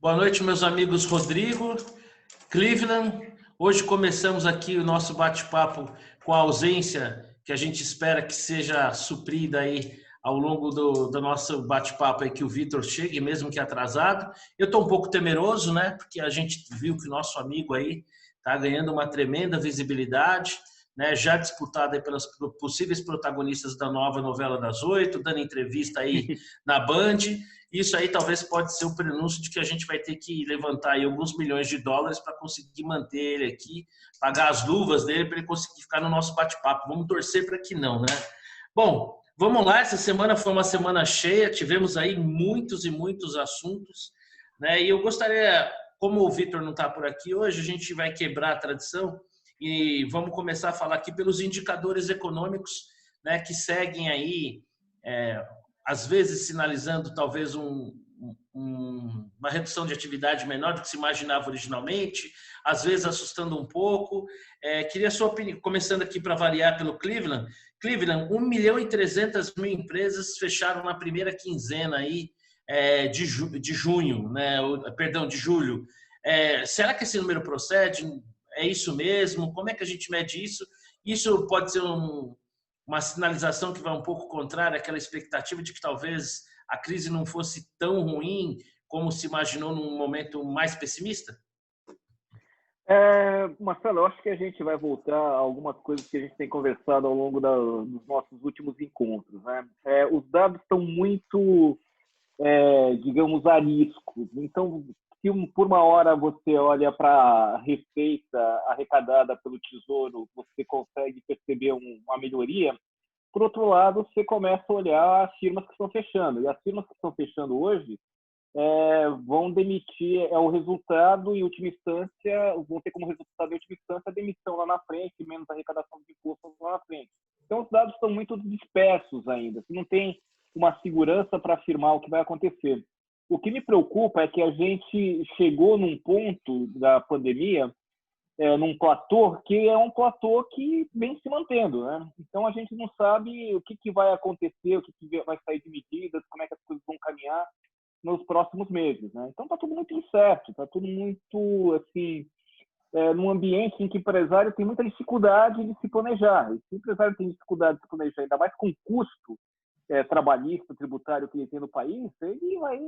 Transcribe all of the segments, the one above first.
Boa noite, meus amigos Rodrigo, Cleveland. Hoje começamos aqui o nosso bate-papo com a ausência que a gente espera que seja suprida aí ao longo do nosso bate-papo aí, que o Vitor chegue, mesmo que atrasado. Eu estou um pouco temeroso, né? Porque a gente viu que o nosso amigo aí está ganhando uma tremenda visibilidade, né? Já disputado aí pelos possíveis protagonistas da nova novela das 8, dando entrevista aí na Band. Isso aí talvez pode ser o prenúncio de que a gente vai ter que levantar aí alguns milhões de dólares para conseguir manter ele aqui, pagar as luvas dele para ele conseguir ficar no nosso bate-papo. Vamos torcer para que não, né? Bom, vamos lá. Essa semana foi uma semana cheia, tivemos aí muitos e muitos assuntos, né? E eu gostaria, como o Vitor não está por aqui hoje, a gente vai quebrar a tradição e vamos começar a falar aqui pelos indicadores econômicos, né, que seguem aí, às vezes sinalizando talvez uma redução de atividade menor do que se imaginava originalmente, às vezes assustando um pouco. Queria a sua opinião, começando aqui para variar pelo Cleveland. Cleveland, 1.300.000 empresas fecharam na primeira quinzena aí, de junho, né? Perdão, de julho. Será que esse número procede? É isso mesmo? Como é que a gente mede isso? Isso pode ser uma sinalização que vai um pouco contrária àquela expectativa de que talvez a crise não fosse tão ruim como se imaginou num momento mais pessimista? Marcelo, eu acho que a gente vai voltar a algumas coisas que a gente tem conversado ao longo dos nossos últimos encontros, né? Os dados estão muito, digamos, ariscos. Então, se por uma hora você olha para a receita arrecadada pelo Tesouro, você consegue perceber uma melhoria. Por outro lado, você começa a olhar as firmas que estão fechando. E as firmas que estão fechando hoje vão demitir, o resultado, em última instância, vão ter como resultado, em última instância, a demissão lá na frente, menos arrecadação de impostos lá na frente. Então, os dados estão muito dispersos ainda. Você não tem uma segurança para afirmar o que vai acontecer. O que me preocupa é que a gente chegou num ponto da pandemia, num platô que é um platô que vem se mantendo, né? Então, a gente não sabe o que vai acontecer, o que vai sair de medidas, como é que as coisas vão caminhar nos próximos meses, né? Então, está tudo muito incerto, está tudo muito, assim, num ambiente em que o empresário tem muita dificuldade de se planejar. E se o empresário tem dificuldade de se planejar, ainda mais com o custo trabalhista, tributário que ele tem no país, ele vai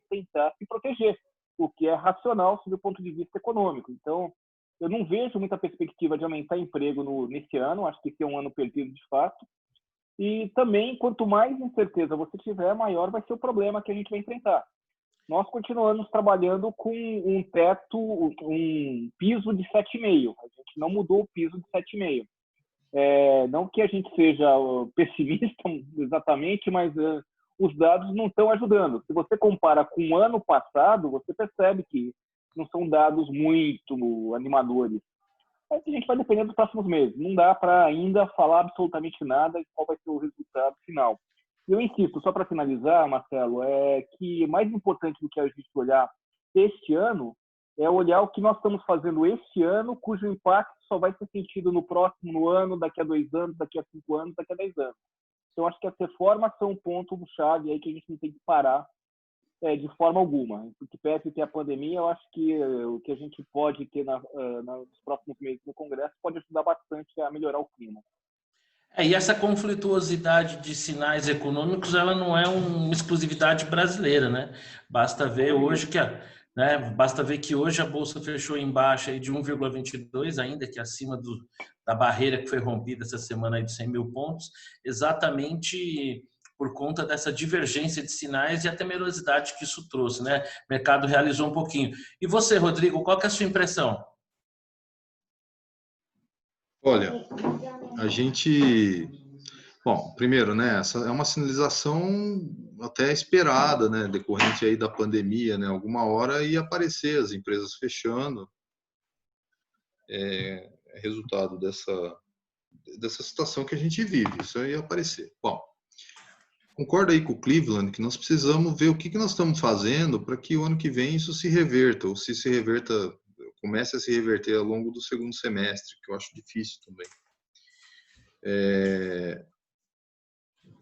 tentar se proteger, o que é racional sob o ponto de vista econômico. Então, eu não vejo muita perspectiva de aumentar emprego nesse ano, acho que esse é um ano perdido de fato. E também, quanto mais incerteza você tiver, maior vai ser o problema que a gente vai enfrentar. Nós continuamos trabalhando com um teto, um piso de 7,5. A gente não mudou o piso de 7,5. Não que a gente seja pessimista exatamente, mas os dados não estão ajudando. Se você compara com o ano passado, você percebe que não são dados muito animadores. Mas a gente vai depender dos próximos meses. Não dá para ainda falar absolutamente nada de qual vai ser o resultado final. Eu insisto, só para finalizar, Marcelo, que mais importante do que a gente olhar este ano é olhar o que nós estamos fazendo este ano, cujo impacto só vai ser sentido no próximo ano, daqui a 2 anos, daqui a 5 anos, daqui a 10 anos. Então, acho que as reformas são um ponto-chave aí que a gente não tem que parar de forma alguma. Porque perto que a pandemia, eu acho que o que a gente pode ter nos próximos meses no Congresso pode ajudar bastante a melhorar o clima. E essa conflituosidade de sinais econômicos, ela não é uma exclusividade brasileira, né? Basta ver hoje basta ver que hoje a bolsa fechou em baixa aí de 1,22, ainda que acima da barreira que foi rompida essa semana aí de 100 mil pontos, exatamente por conta dessa divergência de sinais e a temerosidade que isso trouxe, né? O mercado realizou um pouquinho. E você, Rodrigo, qual que é a sua impressão? Olha, a gente... Bom, primeiro, né, essa é uma sinalização até esperada, né, decorrente aí da pandemia, né, alguma hora ia aparecer as empresas fechando, resultado dessa situação que a gente vive, isso ia aparecer. Bom, concordo aí com o Cleveland que nós precisamos ver o que nós estamos fazendo para que o ano que vem isso se reverta, ou se reverta, comece a se reverter ao longo do segundo semestre, que eu acho difícil também.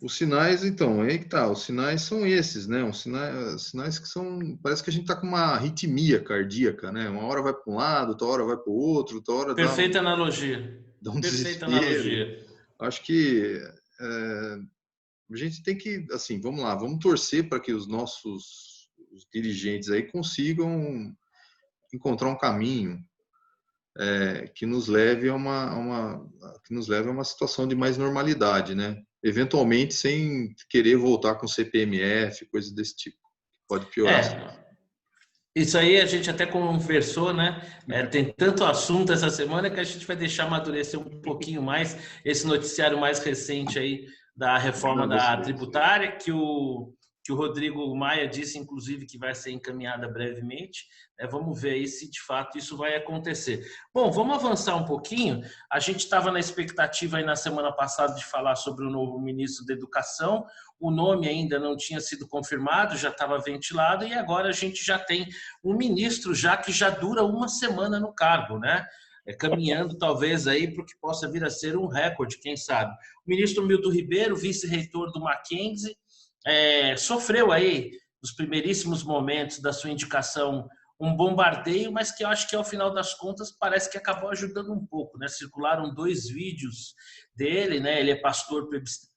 Os sinais, então, aí que tá. Os sinais são esses, né? Sinais que são. Parece que a gente tá com uma arritmia cardíaca, né? Uma hora vai para um lado, outra hora vai para o outro, outra hora Perfeita analogia. dá um Perfeita desespero. analogia. Acho que a gente tem que, assim, vamos lá, vamos torcer para que os nossos os dirigentes aí consigam encontrar um caminho que nos leve que nos leve a uma situação de mais normalidade, né? Eventualmente sem querer voltar com CPMF, coisas desse tipo, que pode piorar a situação. Isso aí a gente até conversou, né? Tem tanto assunto essa semana que a gente vai deixar amadurecer um pouquinho mais esse noticiário mais recente aí da reforma da tributária, que o Rodrigo Maia disse, inclusive, que vai ser encaminhada brevemente. Vamos ver aí se de fato isso vai acontecer. Bom, vamos avançar um pouquinho. A gente estava na expectativa aí na semana passada de falar sobre o novo ministro da Educação. O nome ainda não tinha sido confirmado, já estava ventilado, e agora a gente já tem um ministro já que já dura uma semana no cargo, né? Caminhando talvez aí para o que possa vir a ser um recorde, quem sabe. O ministro Milton Ribeiro, vice-reitor do Mackenzie, sofreu aí, nos primeiríssimos momentos da sua indicação, um bombardeio, mas que eu acho que ao final das contas parece que acabou ajudando um pouco, né? Circularam 2 vídeos dele, né? Ele é pastor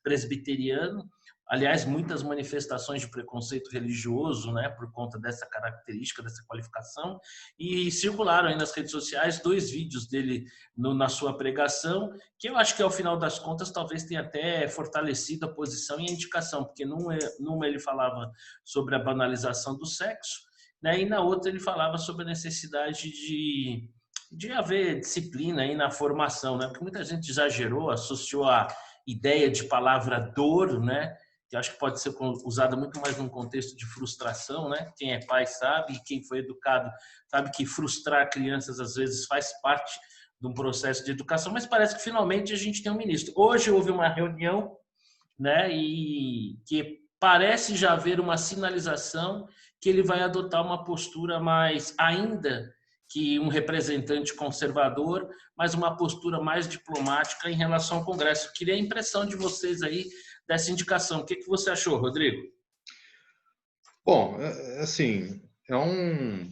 presbiteriano. Aliás, muitas manifestações de preconceito religioso, né, por conta dessa característica, dessa qualificação, e circularam aí nas redes sociais 2 vídeos dele na sua pregação, que eu acho que ao final das contas talvez tenha até fortalecido a posição e a indicação, porque numa ele falava sobre a banalização do sexo, né, e na outra ele falava sobre a necessidade de haver disciplina aí na formação, né, porque muita gente exagerou, associou a ideia de palavra dor, né, que acho que pode ser usada muito mais num contexto de frustração, né? Quem é pai sabe, e quem foi educado sabe que frustrar crianças às vezes faz parte de um processo de educação, mas parece que finalmente a gente tem um ministro. Hoje houve uma reunião, né? E que parece já haver uma sinalização que ele vai adotar uma postura mais, ainda que um representante conservador, mas uma postura mais diplomática em relação ao Congresso. Queria a impressão de vocês aí dessa indicação. O que você achou, Rodrigo? Bom, assim, é um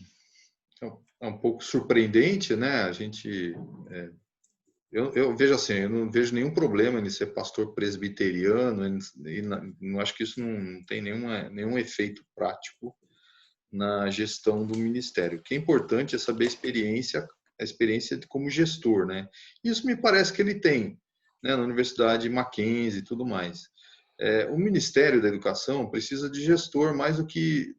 pouco surpreendente, né? A gente, eu vejo assim, eu não vejo nenhum problema em ser pastor presbiteriano, e não acho que isso não tem nenhum efeito prático na gestão do ministério. O que é importante é saber a experiência como gestor, né? Isso me parece que ele tem, né? Na Universidade Mackenzie e tudo mais. O Ministério da Educação precisa de gestor mais do que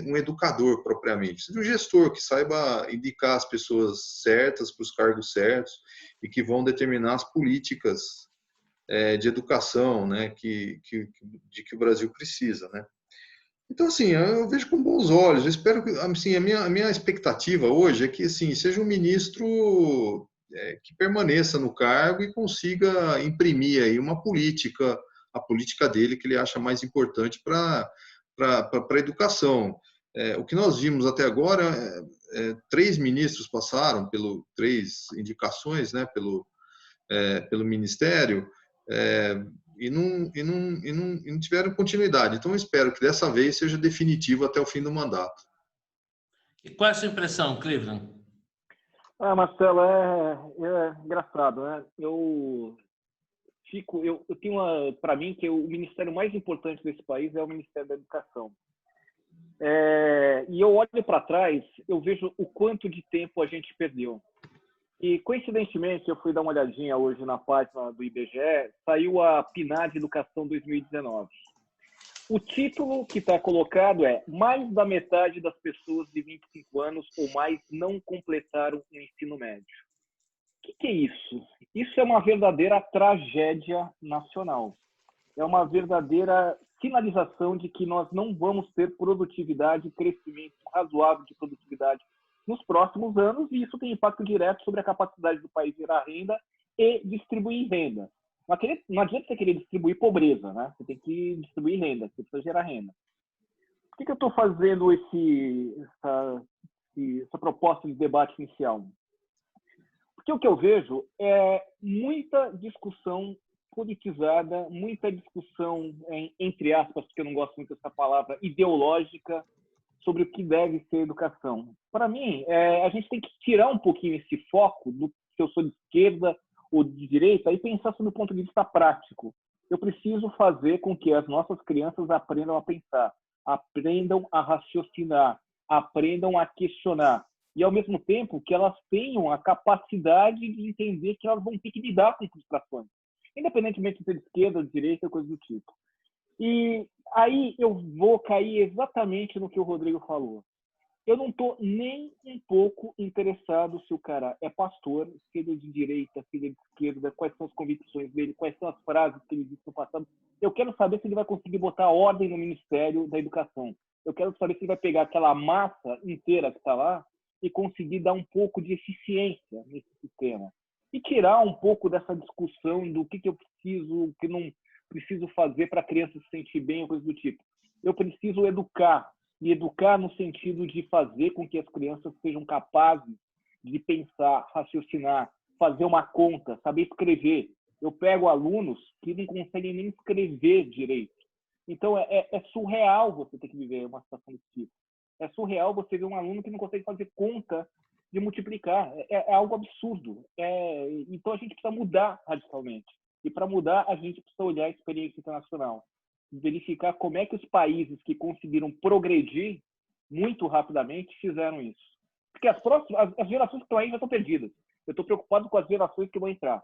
um educador propriamente. Precisa de um gestor que saiba indicar as pessoas certas para os cargos certos e que vão determinar as políticas de educação, né, de que o Brasil precisa, né? Então, assim, eu vejo com bons olhos. Eu espero que, assim, a minha expectativa hoje é que, assim, seja um ministro que permaneça no cargo e consiga imprimir aí a política dele que ele acha mais importante para a educação. O que nós vimos até agora, 3 ministros passaram 3 indicações, né, pelo ministério, e não tiveram continuidade. Então, eu espero que dessa vez seja definitivo até o fim do mandato. E qual é a sua impressão, Cleveland? Marcelo, é engraçado, né? Eu tenho para mim que o ministério mais importante desse país é o Ministério da Educação. E eu olho para trás, eu vejo o quanto de tempo a gente perdeu. E, coincidentemente, eu fui dar uma olhadinha hoje na página do IBGE, saiu a PNAD Educação 2019. O título que está colocado é: mais da metade das pessoas de 25 anos ou mais não completaram o ensino médio. O que é isso? Isso é uma verdadeira tragédia nacional. É uma verdadeira sinalização de que nós não vamos ter produtividade, crescimento razoável de produtividade nos próximos anos, e isso tem impacto direto sobre a capacidade do país gerar renda e distribuir renda. Não adianta você querer distribuir pobreza, né? Você tem que distribuir renda, você precisa gerar renda. Por que eu estou fazendo essa proposta de debate inicial? Porque o que eu vejo é muita discussão politizada, muita discussão, entre aspas, porque eu não gosto muito dessa palavra, ideológica, sobre o que deve ser educação. Para mim, a gente tem que tirar um pouquinho esse foco do se eu sou de esquerda ou de direita e pensar sobre o ponto de vista prático. Eu preciso fazer com que as nossas crianças aprendam a pensar, aprendam a raciocinar, aprendam a questionar. E, ao mesmo tempo, que elas tenham a capacidade de entender que elas vão ter que lidar com frustrações, independentemente de ser de esquerda ou de direita, coisa do tipo. E aí eu vou cair exatamente no que o Rodrigo falou. Eu não estou nem um pouco interessado se o cara é pastor, se ele é de direita, se ele é de esquerda, quais são as convicções dele, quais são as frases que ele disse no passado. Eu quero saber se ele vai conseguir botar ordem no Ministério da Educação. Eu quero saber se ele vai pegar aquela massa inteira que está lá e conseguir dar um pouco de eficiência nesse sistema. E tirar um pouco dessa discussão do que eu preciso, o que não preciso fazer para a criança se sentir bem, ou coisa do tipo. Eu preciso educar. E educar no sentido de fazer com que as crianças sejam capazes de pensar, raciocinar, fazer uma conta, saber escrever. Eu pego alunos que não conseguem nem escrever direito. Então, é surreal você ter que viver uma situação desse tipo. É surreal você ver um aluno que não consegue fazer conta de multiplicar. É algo absurdo. Então, a gente precisa mudar radicalmente. E, para mudar, a gente precisa olhar a experiência internacional. Verificar como é que os países que conseguiram progredir muito rapidamente fizeram isso. Porque as gerações que estão aí já estão perdidas. Eu estou preocupado com as gerações que vão entrar.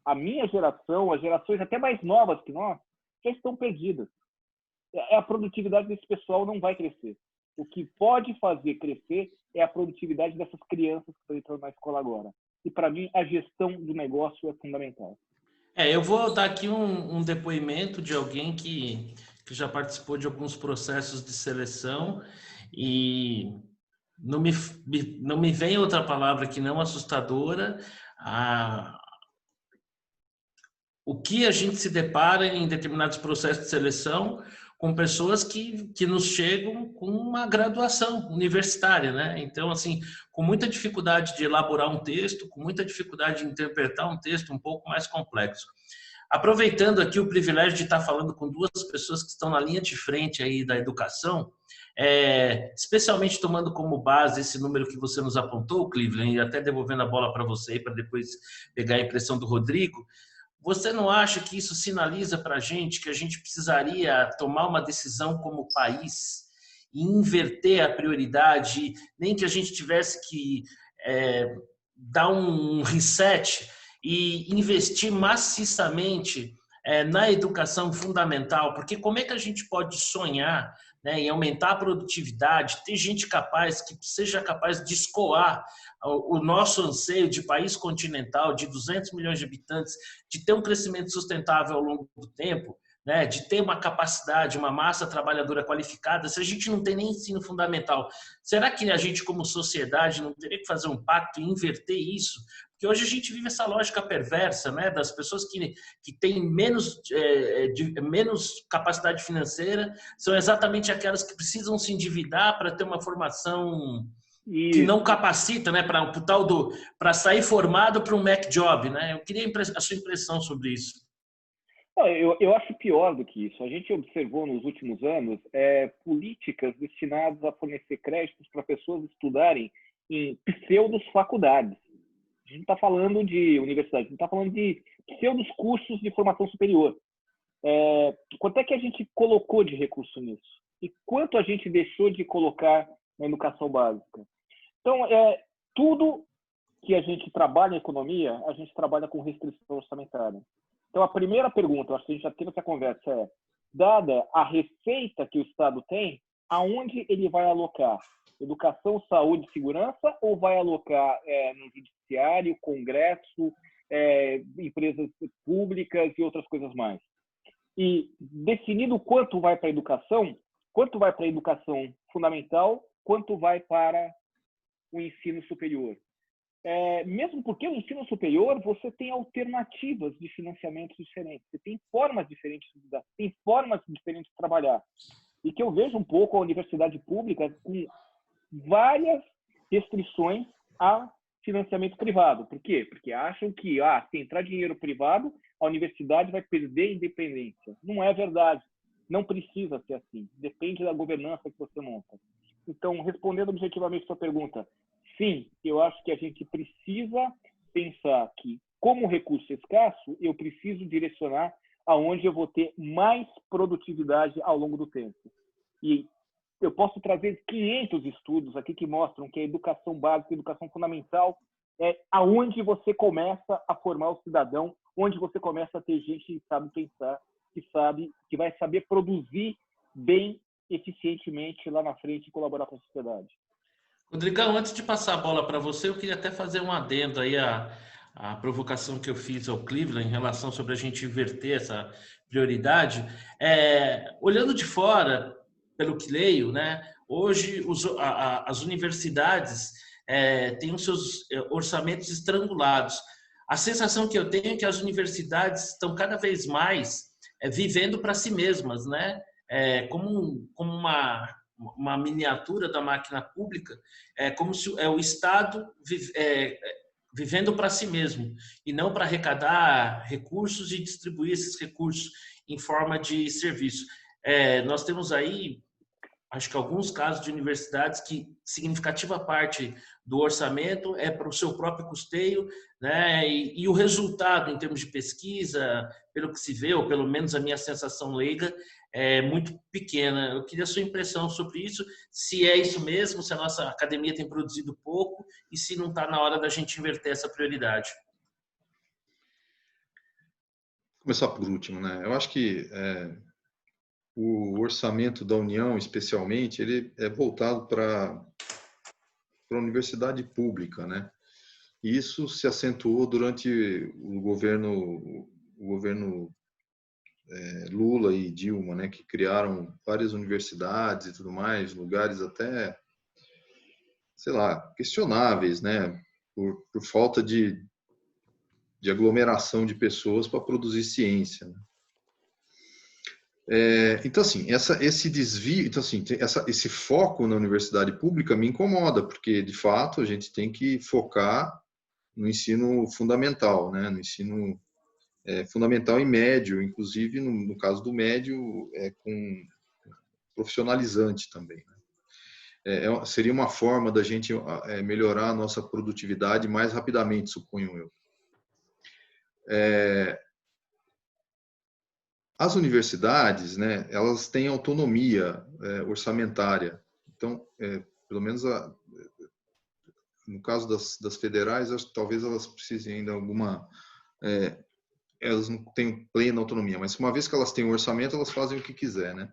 A minha geração, as gerações até mais novas que nós, já estão perdidas. A produtividade desse pessoal não vai crescer. O que pode fazer crescer é a produtividade dessas crianças que estão entrando na escola agora. E, para mim, a gestão do negócio é fundamental. Eu vou dar aqui um depoimento de alguém que já participou de alguns processos de seleção e não me vem outra palavra que não assustadora. O que a gente se depara em determinados processos de seleção com pessoas que nos chegam com uma graduação universitária, né? Então, assim, com muita dificuldade de elaborar um texto, com muita dificuldade de interpretar um texto um pouco mais complexo. Aproveitando aqui o privilégio de estar falando com duas pessoas que estão na linha de frente aí da educação, especialmente tomando como base esse número que você nos apontou, Cleveland, e até devolvendo a bola para você para depois pegar a impressão do Rodrigo, você não acha que isso sinaliza para a gente que a gente precisaria tomar uma decisão como país e inverter a prioridade, nem que a gente tivesse que dar um reset e investir maciçamente na educação fundamental? Porque como é que a gente pode sonhar, né, em aumentar a produtividade, ter gente capaz, que seja capaz de escoar o nosso anseio de país continental, de 200 milhões de habitantes, de ter um crescimento sustentável ao longo do tempo, né, de ter uma capacidade, uma massa trabalhadora qualificada, se a gente não tem nem ensino fundamental? Será que a gente, como sociedade, não teria que fazer um pacto e inverter isso? Porque hoje a gente vive essa lógica perversa, né, das pessoas que têm menos capacidade financeira, são exatamente aquelas que precisam se endividar para ter uma formação que não capacita, né, para sair formado para um Mac Job, né? Eu queria a sua impressão sobre isso. Eu acho pior do que isso. A gente observou nos últimos anos políticas destinadas a fornecer créditos para pessoas estudarem em pseudos-faculdades. A gente não está falando de universidade, a gente está falando de pseudos cursos de formação superior. Quanto é que a gente colocou de recurso nisso? E quanto a gente deixou de colocar na educação básica? Então, tudo que a gente trabalha em economia, a gente trabalha com restrição orçamentária. Então, a primeira pergunta, eu acho que a gente já teve essa conversa, dada a receita que o Estado tem, aonde ele vai alocar? Educação, saúde e segurança, ou vai alocar no judiciário, congresso, empresas públicas e outras coisas mais? E definido quanto vai para a educação fundamental, quanto vai para o ensino superior? Mesmo porque o ensino superior, você tem alternativas de financiamentos diferentes, você tem formas diferentes de estudar, tem formas diferentes de trabalhar. E que eu vejo um pouco a universidade pública com várias restrições a financiamento privado. Por quê? Porque acham que se entrar dinheiro privado, a universidade vai perder a independência. Não é verdade. Não precisa ser assim. Depende da governança que você monta. Então, respondendo objetivamente a sua pergunta, sim, eu acho que a gente precisa pensar que, como o recurso é escasso, eu preciso direcionar aonde eu vou ter mais produtividade ao longo do tempo. E eu posso trazer 500 estudos aqui que mostram que a educação básica, a educação fundamental, é aonde você começa a formar o cidadão, onde você começa a ter gente que sabe pensar, que vai saber produzir bem, eficientemente lá na frente e colaborar com a sociedade. Rodrigão, antes de passar a bola para você, eu queria até fazer um adendo aí à provocação que eu fiz ao Cleveland em relação sobre a gente inverter essa prioridade. Olhando de fora, pelo que leio, né, hoje as universidades têm os seus orçamentos estrangulados. A sensação que eu tenho é que as universidades estão cada vez mais vivendo para si mesmas, né? Como uma miniatura da máquina pública, como se o Estado vivendo para si mesmo e não para arrecadar recursos e distribuir esses recursos em forma de serviço. Nós temos aí, acho que alguns casos de universidades que significativa parte do orçamento é para o seu próprio custeio, né? E o resultado em termos de pesquisa, pelo que se vê, ou pelo menos a minha sensação leiga, é muito pequena. Eu queria a sua impressão sobre isso, se é isso mesmo, se a nossa academia tem produzido pouco e se não está na hora da gente inverter essa prioridade. Vou começar por último, né? Eu acho que o orçamento da União, especialmente, ele é voltado para a universidade pública, né? E isso se acentuou durante o governo Lula e Dilma, né? Que criaram várias universidades e tudo mais, lugares até, sei lá, questionáveis, né? Por falta de aglomeração de pessoas para produzir ciência, né? Então, assim, esse desvio, então, assim, esse foco na universidade pública me incomoda, porque, de fato, a gente tem que focar no ensino fundamental, né? No ensino fundamental e médio, inclusive, no caso do médio, com profissionalizante também, né? Seria uma forma da gente melhorar a nossa produtividade mais rapidamente, suponho eu. As universidades, né, elas têm autonomia orçamentária. Então, pelo menos no caso das federais, talvez elas precisem ainda elas não têm plena autonomia, mas uma vez que elas têm um orçamento, elas fazem o que quiser, né?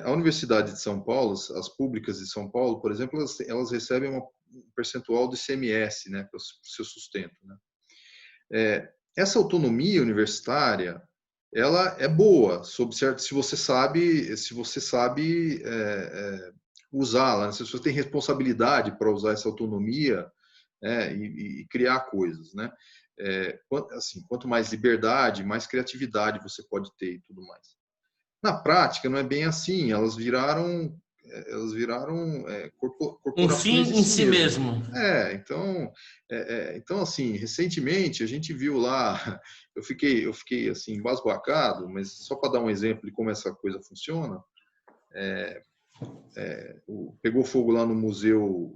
A Universidade de São Paulo, as públicas de São Paulo, por exemplo, elas recebem um percentual do ICMS, né, para o seu sustento, né? Essa autonomia universitária, ela é boa, se você sabe usá-la, né? Se você tem responsabilidade para usar essa autonomia, e criar coisas, né? Assim, quanto mais liberdade, mais criatividade você pode ter e tudo mais. Na prática, não é bem assim. Elas viraram Um corporações fim de em si si mesmas. mesmo. Então, assim, recentemente a gente viu lá, eu fiquei assim embasbacado, mas só para dar um exemplo de como essa coisa funciona. Pegou fogo lá no museu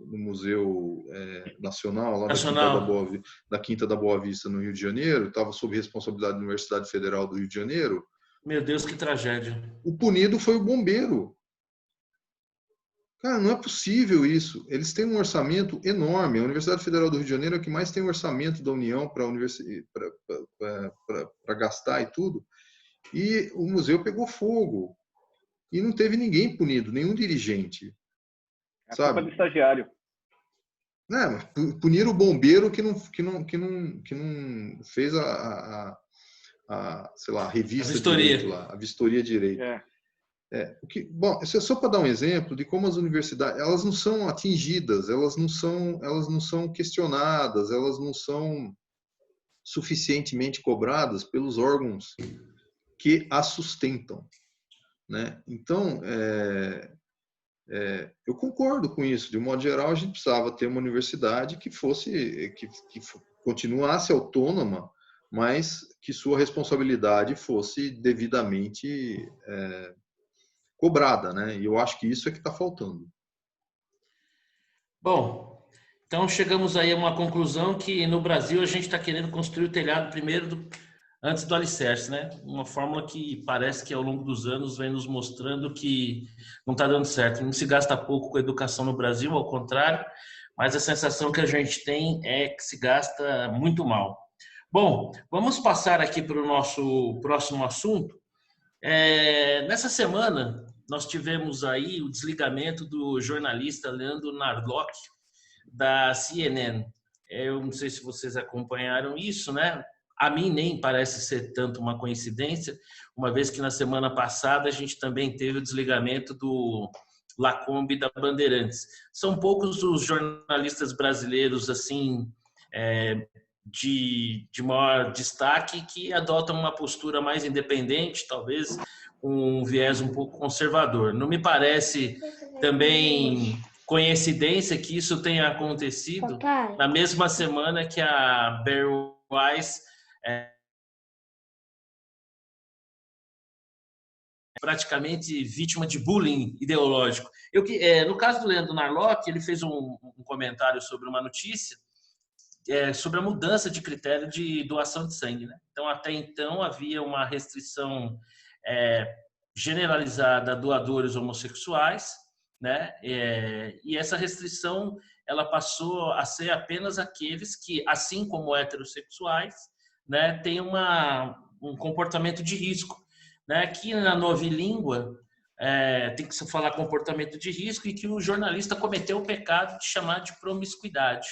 nacional, lá da Quinta da Boa Vista, no Rio de Janeiro, estava sob responsabilidade da Universidade Federal do Rio de Janeiro. Meu Deus, que tragédia. O punido foi o bombeiro. Cara, não é possível isso. Eles têm um orçamento enorme. A Universidade Federal do Rio de Janeiro é a que mais tem orçamento da União para gastar e tudo. E o museu pegou fogo. E não teve ninguém punido, nenhum dirigente. É sabe? culpa do estagiário. Punir o bombeiro que não fez sei lá, a revista direito lá, a vistoria direito. Bom, isso é só para dar um exemplo de como as universidades, elas não são atingidas, elas não são questionadas, elas não são suficientemente cobradas pelos órgãos que as sustentam, né? Então, eu concordo com isso. De um modo geral, a gente precisava ter uma universidade que continuasse autônoma, mas que sua responsabilidade fosse devidamente cobrada, né? E eu acho que isso é que está faltando. Bom, então chegamos aí a uma conclusão que no Brasil a gente está querendo construir o telhado primeiro antes do alicerce, né? Uma fórmula que parece que ao longo dos anos vem nos mostrando que não está dando certo. Não se gasta pouco com a educação no Brasil, ao contrário, mas a sensação que a gente tem é que se gasta muito mal. Bom, vamos passar aqui para o nosso próximo assunto. Nessa semana, nós tivemos aí o desligamento do jornalista Leandro Narlock, da CNN. Eu não sei se vocês acompanharam isso, né? A mim nem parece ser tanto uma coincidência, uma vez que na semana passada a gente também teve o desligamento do Lacombe da Bandeirantes. São poucos os jornalistas brasileiros assim de maior destaque que adotam uma postura mais independente, talvez com um viés um pouco conservador. Não me parece também coincidência que isso tenha acontecido na mesma semana que a Bari Weiss praticamente vítima de bullying ideológico. No caso do Leandro Narlock, ele fez um comentário sobre uma notícia sobre a mudança de critério de doação de sangue, né? Então, até então, havia uma restrição generalizada a doadores homossexuais, né? E essa restrição ela passou a ser apenas aqueles que, assim como heterossexuais, né, têm um comportamento de risco, né? Aqui na novilíngua tem que se falar comportamento de risco e que o jornalista cometeu o pecado de chamar de promiscuidade.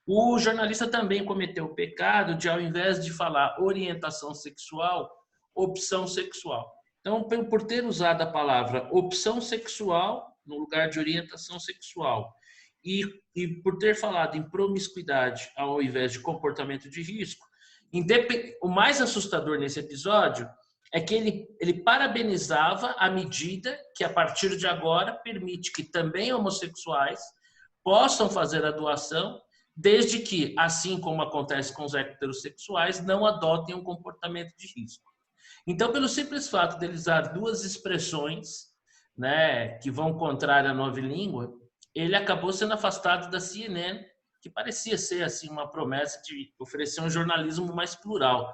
O jornalista também cometeu o pecado de, ao invés de falar orientação sexual, opção sexual. Então, por ter usado a palavra opção sexual no lugar de orientação sexual e por ter falado em promiscuidade ao invés de comportamento de risco, o mais assustador nesse episódio é que ele parabenizava a medida que, a partir de agora, permite que também homossexuais possam fazer a doação, desde que, assim como acontece com os heterossexuais, não adotem um comportamento de risco. Então, pelo simples fato de ele usar duas expressões, né, que vão contrária à novilíngua, ele acabou sendo afastado da CNN, que parecia ser assim uma promessa de oferecer um jornalismo mais plural.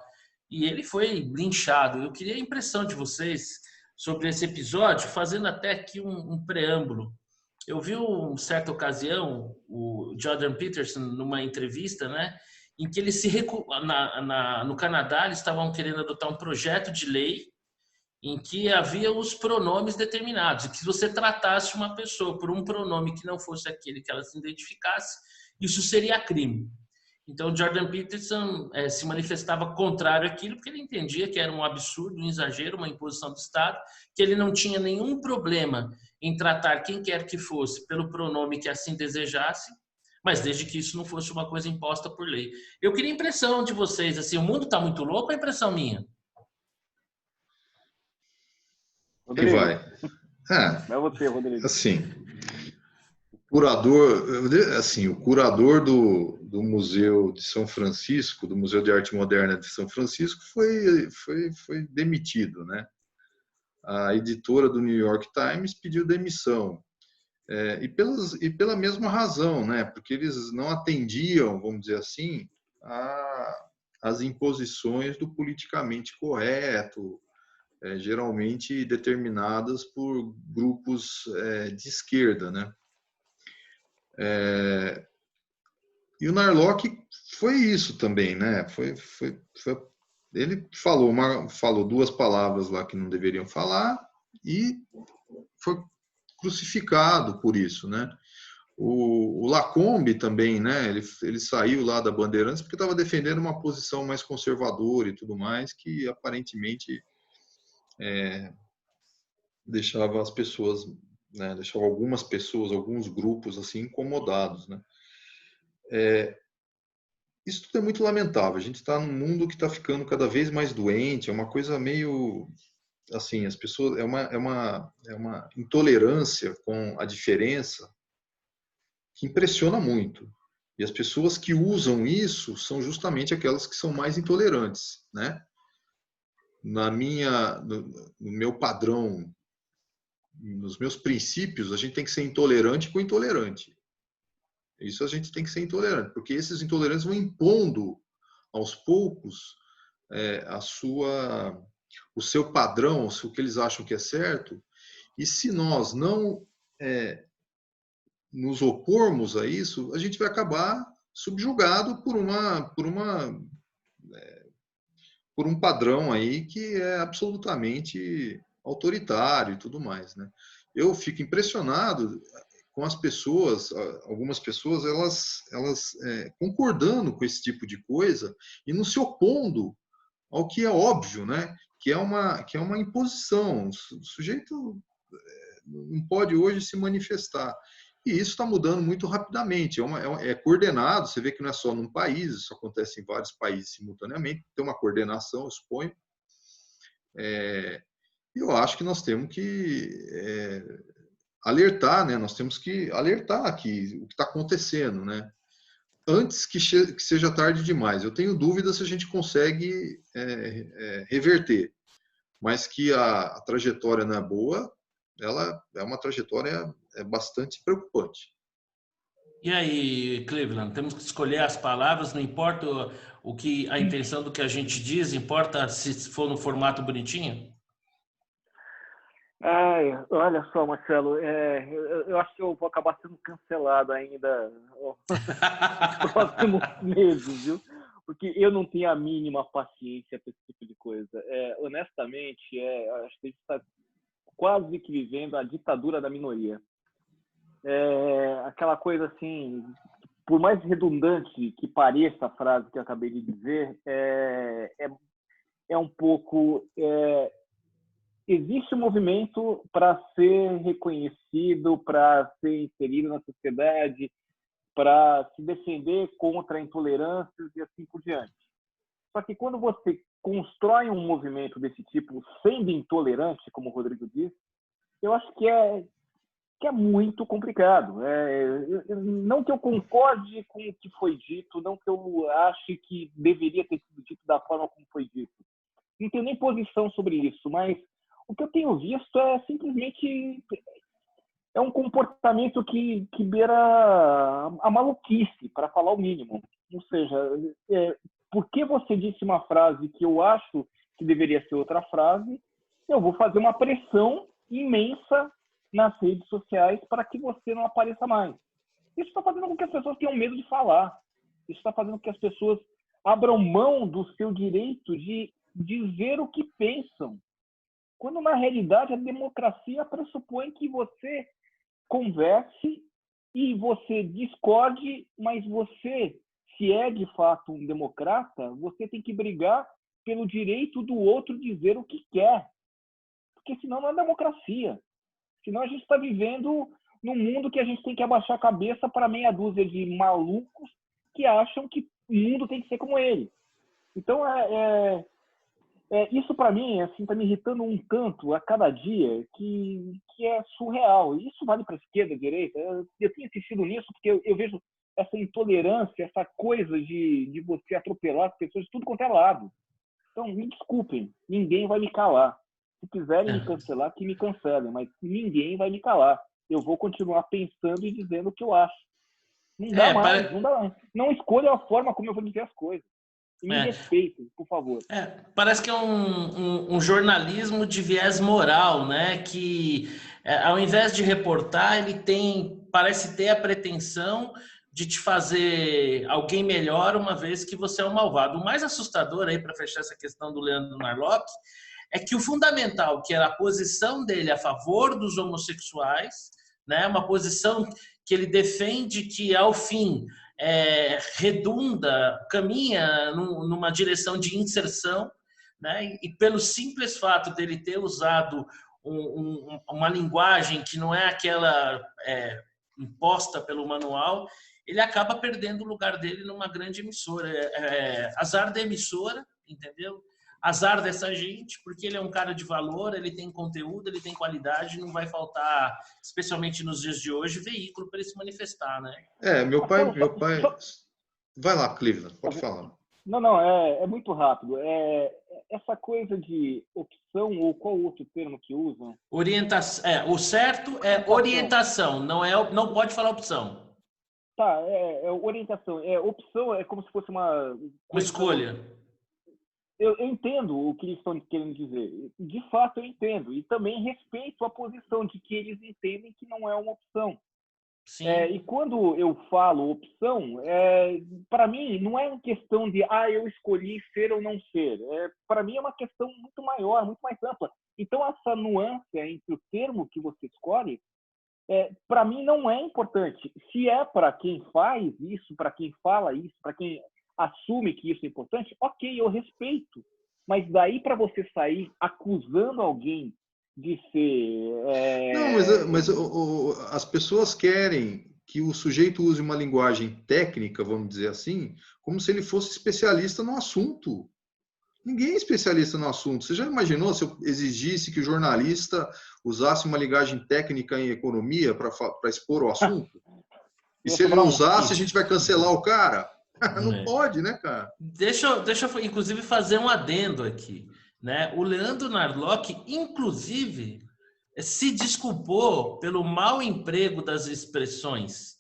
E ele foi linchado. Eu queria a impressão de vocês sobre esse episódio, fazendo até aqui um preâmbulo. Eu vi em certa ocasião o Jordan Peterson numa entrevista, né, em que ele no Canadá eles estavam querendo adotar um projeto de lei em que havia os pronomes determinados, e que se você tratasse uma pessoa por um pronome que não fosse aquele que ela se identificasse, isso seria crime. Então, Jordan Peterson se manifestava contrário àquilo, porque ele entendia que era um absurdo, um exagero, uma imposição do Estado, que ele não tinha nenhum problema em tratar quem quer que fosse pelo pronome que assim desejasse, mas desde que isso não fosse uma coisa imposta por lei. Eu queria a impressão de vocês, assim, o mundo está muito louco ou é impressão minha? Que vai. É você, Rodrigo. Assim, o curador do Museu de São Francisco, do Museu de Arte Moderna de São Francisco, foi demitido, né? A editora do New York Times pediu demissão. E pela mesma razão, né? Porque eles não atendiam, vamos dizer assim, às imposições do politicamente correto, geralmente determinadas por grupos de esquerda, né? E o Narlock foi isso também, né? Ele falou duas palavras lá que não deveriam falar e foi crucificado por isso, né? O Lacombe também, né? Ele saiu lá da Bandeirantes porque estava defendendo uma posição mais conservadora e tudo mais, que aparentemente deixava as pessoas, né? Deixava algumas pessoas, alguns grupos assim incomodados, né? Isso tudo é muito lamentável. A gente está num mundo que está ficando cada vez mais doente. É uma coisa meio assim, as pessoas é uma intolerância com a diferença que impressiona muito. E as pessoas que usam isso são justamente aquelas que são mais intolerantes, né? No meu padrão, nos meus princípios, a gente tem que ser intolerante com intolerante. Isso a gente tem que ser intolerante, porque esses intolerantes vão impondo aos poucos o seu padrão, o que eles acham que é certo. E se nós não nos opormos a isso, a gente vai acabar subjugado por um padrão aí que é absolutamente autoritário e tudo mais, né? Eu fico impressionado com as pessoas, algumas pessoas, elas concordando com esse tipo de coisa e não se opondo ao que é óbvio, né? Que é uma imposição. O sujeito não pode hoje se manifestar. E isso está mudando muito rapidamente. É coordenado, você vê que não é só num país, isso acontece em vários países simultaneamente, tem uma coordenação, eu suponho. Eu acho que nós temos que alertar, né? Nós temos que alertar aqui o que está acontecendo, né? Antes que seja tarde demais. Eu tenho dúvida se a gente consegue reverter, mas que a trajetória não é boa, ela é uma trajetória bastante preocupante. E aí, Cleveland, temos que escolher as palavras, não importa a intenção do que a gente diz, importa se for no formato bonitinho? Ai, olha só, Marcelo, eu acho que eu vou acabar sendo cancelado ainda nos próximos meses, viu? Porque eu não tenho a mínima paciência para esse tipo de coisa. Honestamente, acho que a gente está quase que vivendo a ditadura da minoria. Aquela coisa assim, por mais redundante que pareça a frase que eu acabei de dizer, é um pouco... existe um movimento para ser reconhecido, para ser inserido na sociedade, para se defender contra intolerâncias e assim por diante. Só que quando você constrói um movimento desse tipo sendo intolerante, como o Rodrigo disse, eu acho que é muito complicado. Não que eu concorde com o que foi dito, não que eu ache que deveria ter sido dito da forma como foi dito. Não tenho nem posição sobre isso, mas o que eu tenho visto é simplesmente um comportamento que beira a maluquice, para falar o mínimo. Ou seja, porque você disse uma frase que eu acho que deveria ser outra frase, eu vou fazer uma pressão imensa nas redes sociais para que você não apareça mais. Isso está fazendo com que as pessoas tenham medo de falar. Isso está fazendo com que as pessoas abram mão do seu direito de dizer o que pensam. Quando, na realidade, a democracia pressupõe que você converse e você discorde, mas você, se é de fato um democrata, você tem que brigar pelo direito do outro dizer o que quer. Porque senão não é democracia. Senão a gente está vivendo num mundo que a gente tem que abaixar a cabeça para meia dúzia de malucos que acham que o mundo tem que ser como ele. Então, isso para mim está me irritando um tanto a cada dia que é surreal. E isso vale para a esquerda, a direita. Eu tenho insistido nisso porque eu vejo essa intolerância, essa coisa de você atropelar as pessoas de tudo quanto é lado. Então, me desculpem, ninguém vai me calar. Se quiserem me cancelar, que me cancelem, mas ninguém vai me calar. Eu vou continuar pensando e dizendo o que eu acho. Não dá mais, não dá mais. Não escolha a forma como eu vou dizer as coisas. E me respeitem, por favor. Parece que é um jornalismo de viés moral, né? Que ao invés de reportar, parece ter a pretensão de te fazer alguém melhor, uma vez que você é um malvado. O mais assustador aí, para fechar essa questão do Leandro Narlock, é que o fundamental, que era a posição dele a favor dos homossexuais, né? Uma posição que ele defende que, ao fim, redunda, caminha numa direção de inserção, né? E pelo simples fato dele ter usado uma linguagem que não é aquela imposta pelo manual, ele acaba perdendo o lugar dele numa grande emissora. Azar da emissora, entendeu? azar dessa gente, porque ele é um cara de valor, ele tem conteúdo, ele tem qualidade, não vai faltar, especialmente nos dias de hoje, veículo para ele se manifestar, né? Meu pai... Vai lá, Cleveland, pode falar. Não, é muito rápido. Essa coisa de opção, ou qual outro termo que usam? Orientação. O certo é orientação, não pode falar opção. Tá, orientação. Opção é como se fosse uma escolha. Eu entendo o que eles estão querendo dizer. De fato, eu entendo. E também respeito a posição de que eles entendem que não é uma opção. Sim. E quando eu falo opção, para mim, não é uma questão de eu escolhi ser ou não ser. Para mim, é uma questão muito maior, muito mais ampla. Então, essa nuance entre o termo que você escolhe, para mim, não é importante. Se é para quem faz isso, para quem fala isso, para quem assume que isso é importante, ok, eu respeito. Mas daí para você sair acusando alguém de ser... Não, mas as pessoas querem que o sujeito use uma linguagem técnica, vamos dizer assim, como se ele fosse especialista no assunto. Ninguém é especialista no assunto. Você já imaginou se eu exigisse que o jornalista usasse uma linguagem técnica em economia para expor o assunto? E se ele não usasse, a gente vai cancelar o cara? Não pode, né, cara? Deixa eu, inclusive, fazer um adendo aqui. Né? O Leandro Narlock, inclusive, se desculpou pelo mau emprego das expressões.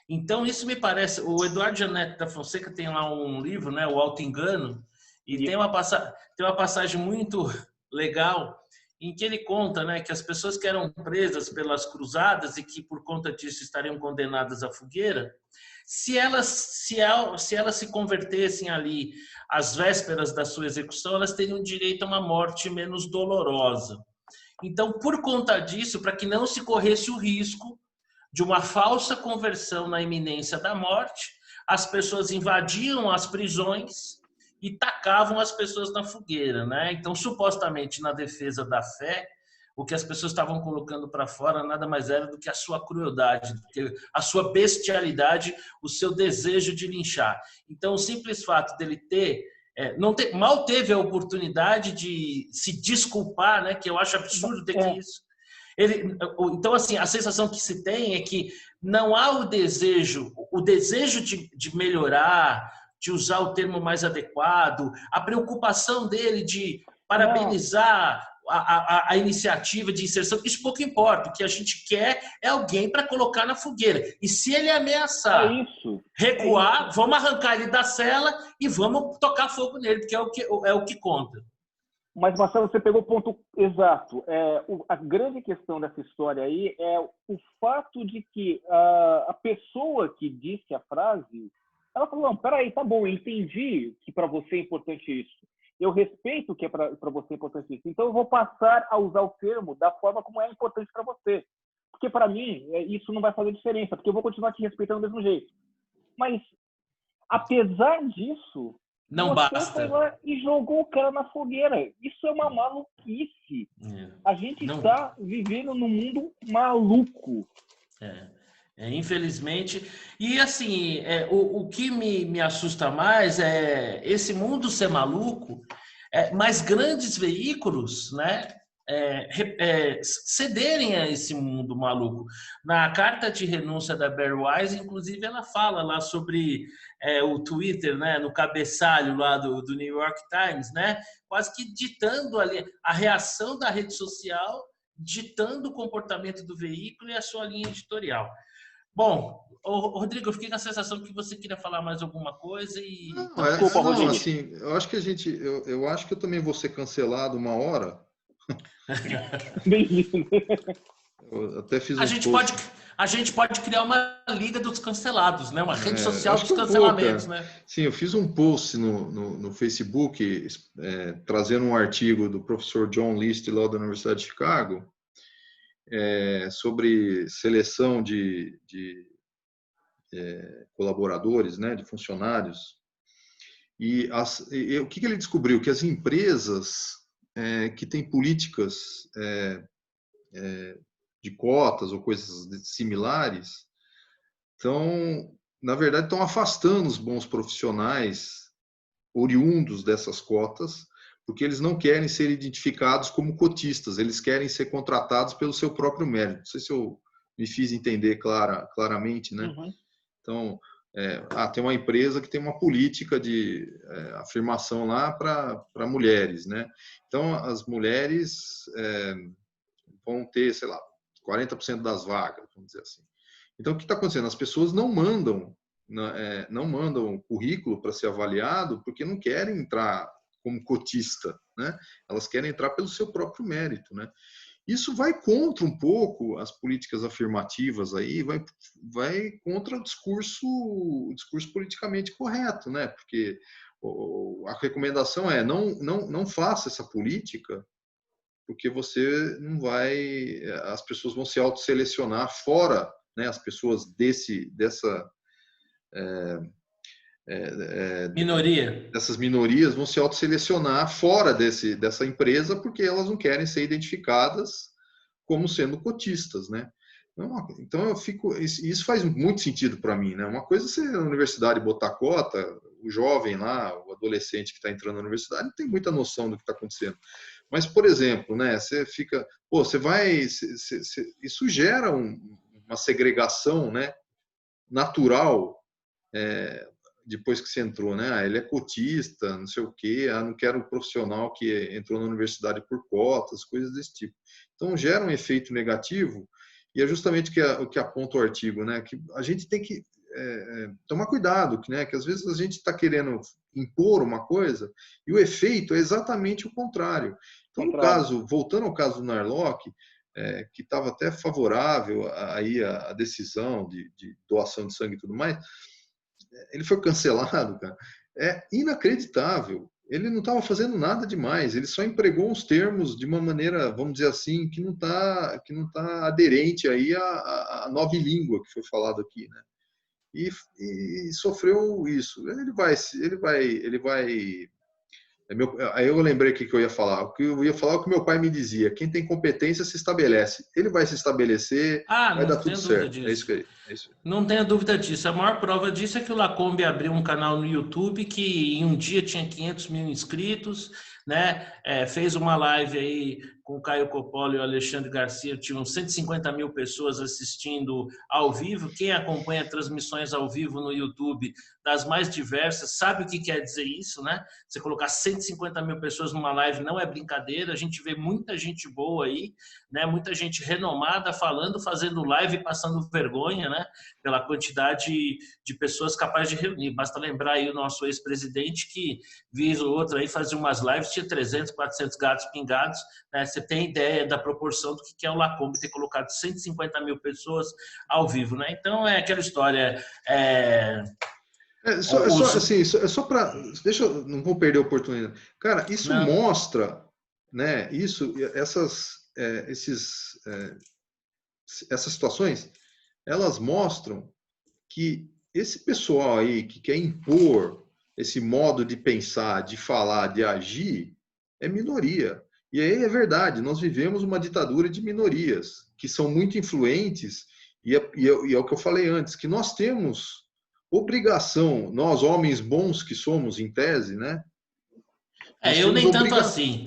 Então, isso me parece... O Eduardo Janete da Fonseca tem lá um livro, né, O Auto-Engano, e tem uma passagem muito legal em que ele conta, né, que as pessoas que eram presas pelas cruzadas e que, por conta disso, estariam condenadas à fogueira, se elas se convertessem ali às vésperas da sua execução, elas teriam direito a uma morte menos dolorosa. Então, por conta disso, para que não se corresse o risco de uma falsa conversão na iminência da morte, as pessoas invadiam as prisões e tacavam as pessoas na fogueira, né? Então, supostamente, na defesa da fé, o que as pessoas estavam colocando para fora nada mais era do que a sua crueldade, a sua bestialidade, o seu desejo de linchar. Então, o simples fato dele mal teve a oportunidade de se desculpar, né? Que eu acho absurdo ter que isso. Então, assim, a sensação que se tem é que não há o desejo de melhorar, de usar o termo mais adequado, a preocupação dele de parabenizar a iniciativa de inserção. Isso pouco importa. O que a gente quer é alguém para colocar na fogueira. E se ele ameaçar recuar, vamos arrancar ele da cela e vamos tocar fogo nele, porque é o que conta. Mas, Marcelo, você pegou o ponto exato. A grande questão dessa história aí é o fato de que a pessoa que disse a frase, ela falou, não, peraí, tá bom, eu entendi que para você é importante isso. Eu respeito que é para você é importante isso. Então, eu vou passar a usar o termo da forma como é importante para você. Porque, para mim, isso não vai fazer diferença, porque eu vou continuar te respeitando do mesmo jeito. Mas, apesar disso... Não você basta. foi lá e jogou o cara na fogueira. Isso é uma maluquice. A gente está vivendo num mundo maluco. Infelizmente. E assim, o que me assusta mais é esse mundo ser maluco, mas grandes veículos, né, cederem a esse mundo maluco. Na carta de renúncia da Bari Weiss, inclusive, ela fala lá sobre o Twitter, né, no cabeçalho lá do New York Times, né, quase que ditando ali a reação da rede social, ditando o comportamento do veículo e a sua linha editorial. Bom, Rodrigo, eu fiquei com a sensação que você queria falar mais alguma coisa e... Desculpa, Rodrigo. Assim, eu acho que eu acho que eu também vou ser cancelado uma hora. Bem-vindo. Eu até fiz um A gente pode criar uma liga dos cancelados, né? Uma rede social dos cancelamentos, né? Sim, eu fiz um post no Facebook trazendo um artigo do professor John List, lá da Universidade de Chicago, sobre seleção de colaboradores, né, de funcionários. E o que ele descobriu? Que as empresas que têm políticas de cotas ou coisas similares na verdade, estão afastando os bons profissionais oriundos dessas cotas, porque eles não querem ser identificados como cotistas, eles querem ser contratados pelo seu próprio mérito. Não sei se eu me fiz entender claramente, né? Uhum. Então, tem uma empresa que tem uma política de afirmação lá para mulheres, né? Então, as mulheres vão ter, sei lá, 40% das vagas, vamos dizer assim. Então, o que está acontecendo? As pessoas não mandam currículo para ser avaliado porque não querem entrar como cotista, né? Elas querem entrar pelo seu próprio mérito, né? Isso vai contra um pouco as políticas afirmativas aí, vai contra o discurso politicamente correto, né? Porque a recomendação é não faça essa política, porque você não vai, as pessoas vão se autoselecionar fora, né? As pessoas Minoria. dessas minorias vão se autoselecionar fora dessa empresa porque elas não querem ser identificadas como sendo cotistas, né? Então isso faz muito sentido para mim, né? Uma coisa é você na universidade botar cota, o jovem lá, o adolescente que está entrando na universidade não tem muita noção do que está acontecendo. Mas, por exemplo, né? Isso gera uma segregação, né? Natural. Depois que você entrou, né? Ele é cotista, não sei o quê, não quero um profissional que entrou na universidade por cotas, coisas desse tipo. Então, gera um efeito negativo, e é justamente o que aponta o artigo, né? Que a gente tem que tomar cuidado, né? Que às vezes a gente está querendo impor uma coisa e o efeito é exatamente o contrário. Então, no caso, voltando ao caso do Narlock, que estava até favorável aí a decisão de doação de sangue e tudo mais, ele foi cancelado, cara. É inacreditável. Ele não estava fazendo nada demais. Ele só empregou uns termos de uma maneira, vamos dizer assim, que não tá aderente aí à nova língua que foi falado aqui, né? E sofreu isso. Ele vai. Aí eu lembrei o que eu ia falar. O que eu ia falar é o que meu pai me dizia: quem tem competência se estabelece. Ele vai se estabelecer, vai dar Não tudo tenho dúvida certo. disso. É isso aí. Não tenha dúvida disso. A maior prova disso é que o Lacombe abriu um canal no YouTube que em um dia tinha 500 mil inscritos, né? Fez uma live aí com o Caio Coppola e o Alexandre Garcia, tinham 150 mil pessoas assistindo ao vivo. Quem acompanha transmissões ao vivo no YouTube das mais diversas sabe o que quer dizer isso, né? Você colocar 150 mil pessoas numa live não é brincadeira. A gente vê muita gente boa aí, né? Muita gente renomada falando, fazendo live e passando vergonha, né? Pela quantidade de pessoas capazes de reunir. Basta lembrar aí o nosso ex-presidente que, vez ou outra, aí fazia umas lives, tinha 300, 400 gatos pingados, né? Você tem ideia da proporção do que é o Lacombe ter colocado 150 mil pessoas ao vivo, né? Então, é aquela história... Só para... Deixa eu... Não vou perder a oportunidade. Cara, isso mostra, né? Essas situações, elas mostram que esse pessoal aí que quer impor esse modo de pensar, de falar, de agir, é minoria. E aí é verdade, nós vivemos uma ditadura de minorias, que são muito influentes, e é o que eu falei antes, que nós temos obrigação, nós homens bons que somos, em tese, né? Eu nem tanto assim.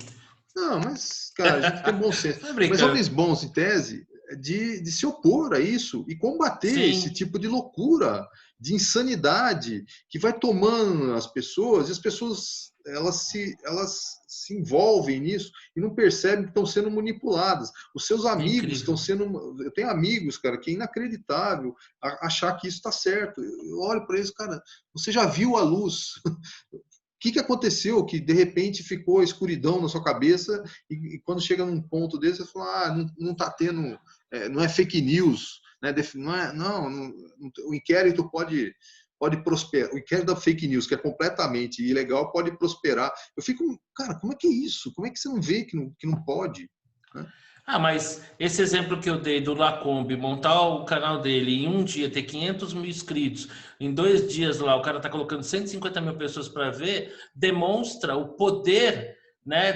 Não, mas, cara, a gente tem bom senso. Mas brincando. homens bons, em tese, de se opor a isso e combater esse tipo de loucura, de insanidade que vai tomando as pessoas, e as pessoas elas se envolvem nisso e não percebem que estão sendo manipuladas. Os seus amigos estão sendo... Eu tenho amigos, cara, que é inacreditável achar que isso está certo. Eu olho para eles, cara, você já viu a luz? O que aconteceu que de repente ficou escuridão na sua cabeça e quando chega num ponto desse você fala, não está tendo, não é fake news, né? O inquérito pode prosperar, o inquérito da fake news, que é completamente ilegal, pode prosperar. Eu fico, cara, como é que é isso? Como é que você não vê que não pode? Né? Mas esse exemplo que eu dei do Lacombe, montar o canal dele em um dia, ter 500 mil inscritos, em 2 dias lá, o cara está colocando 150 mil pessoas para ver, demonstra o poder, né,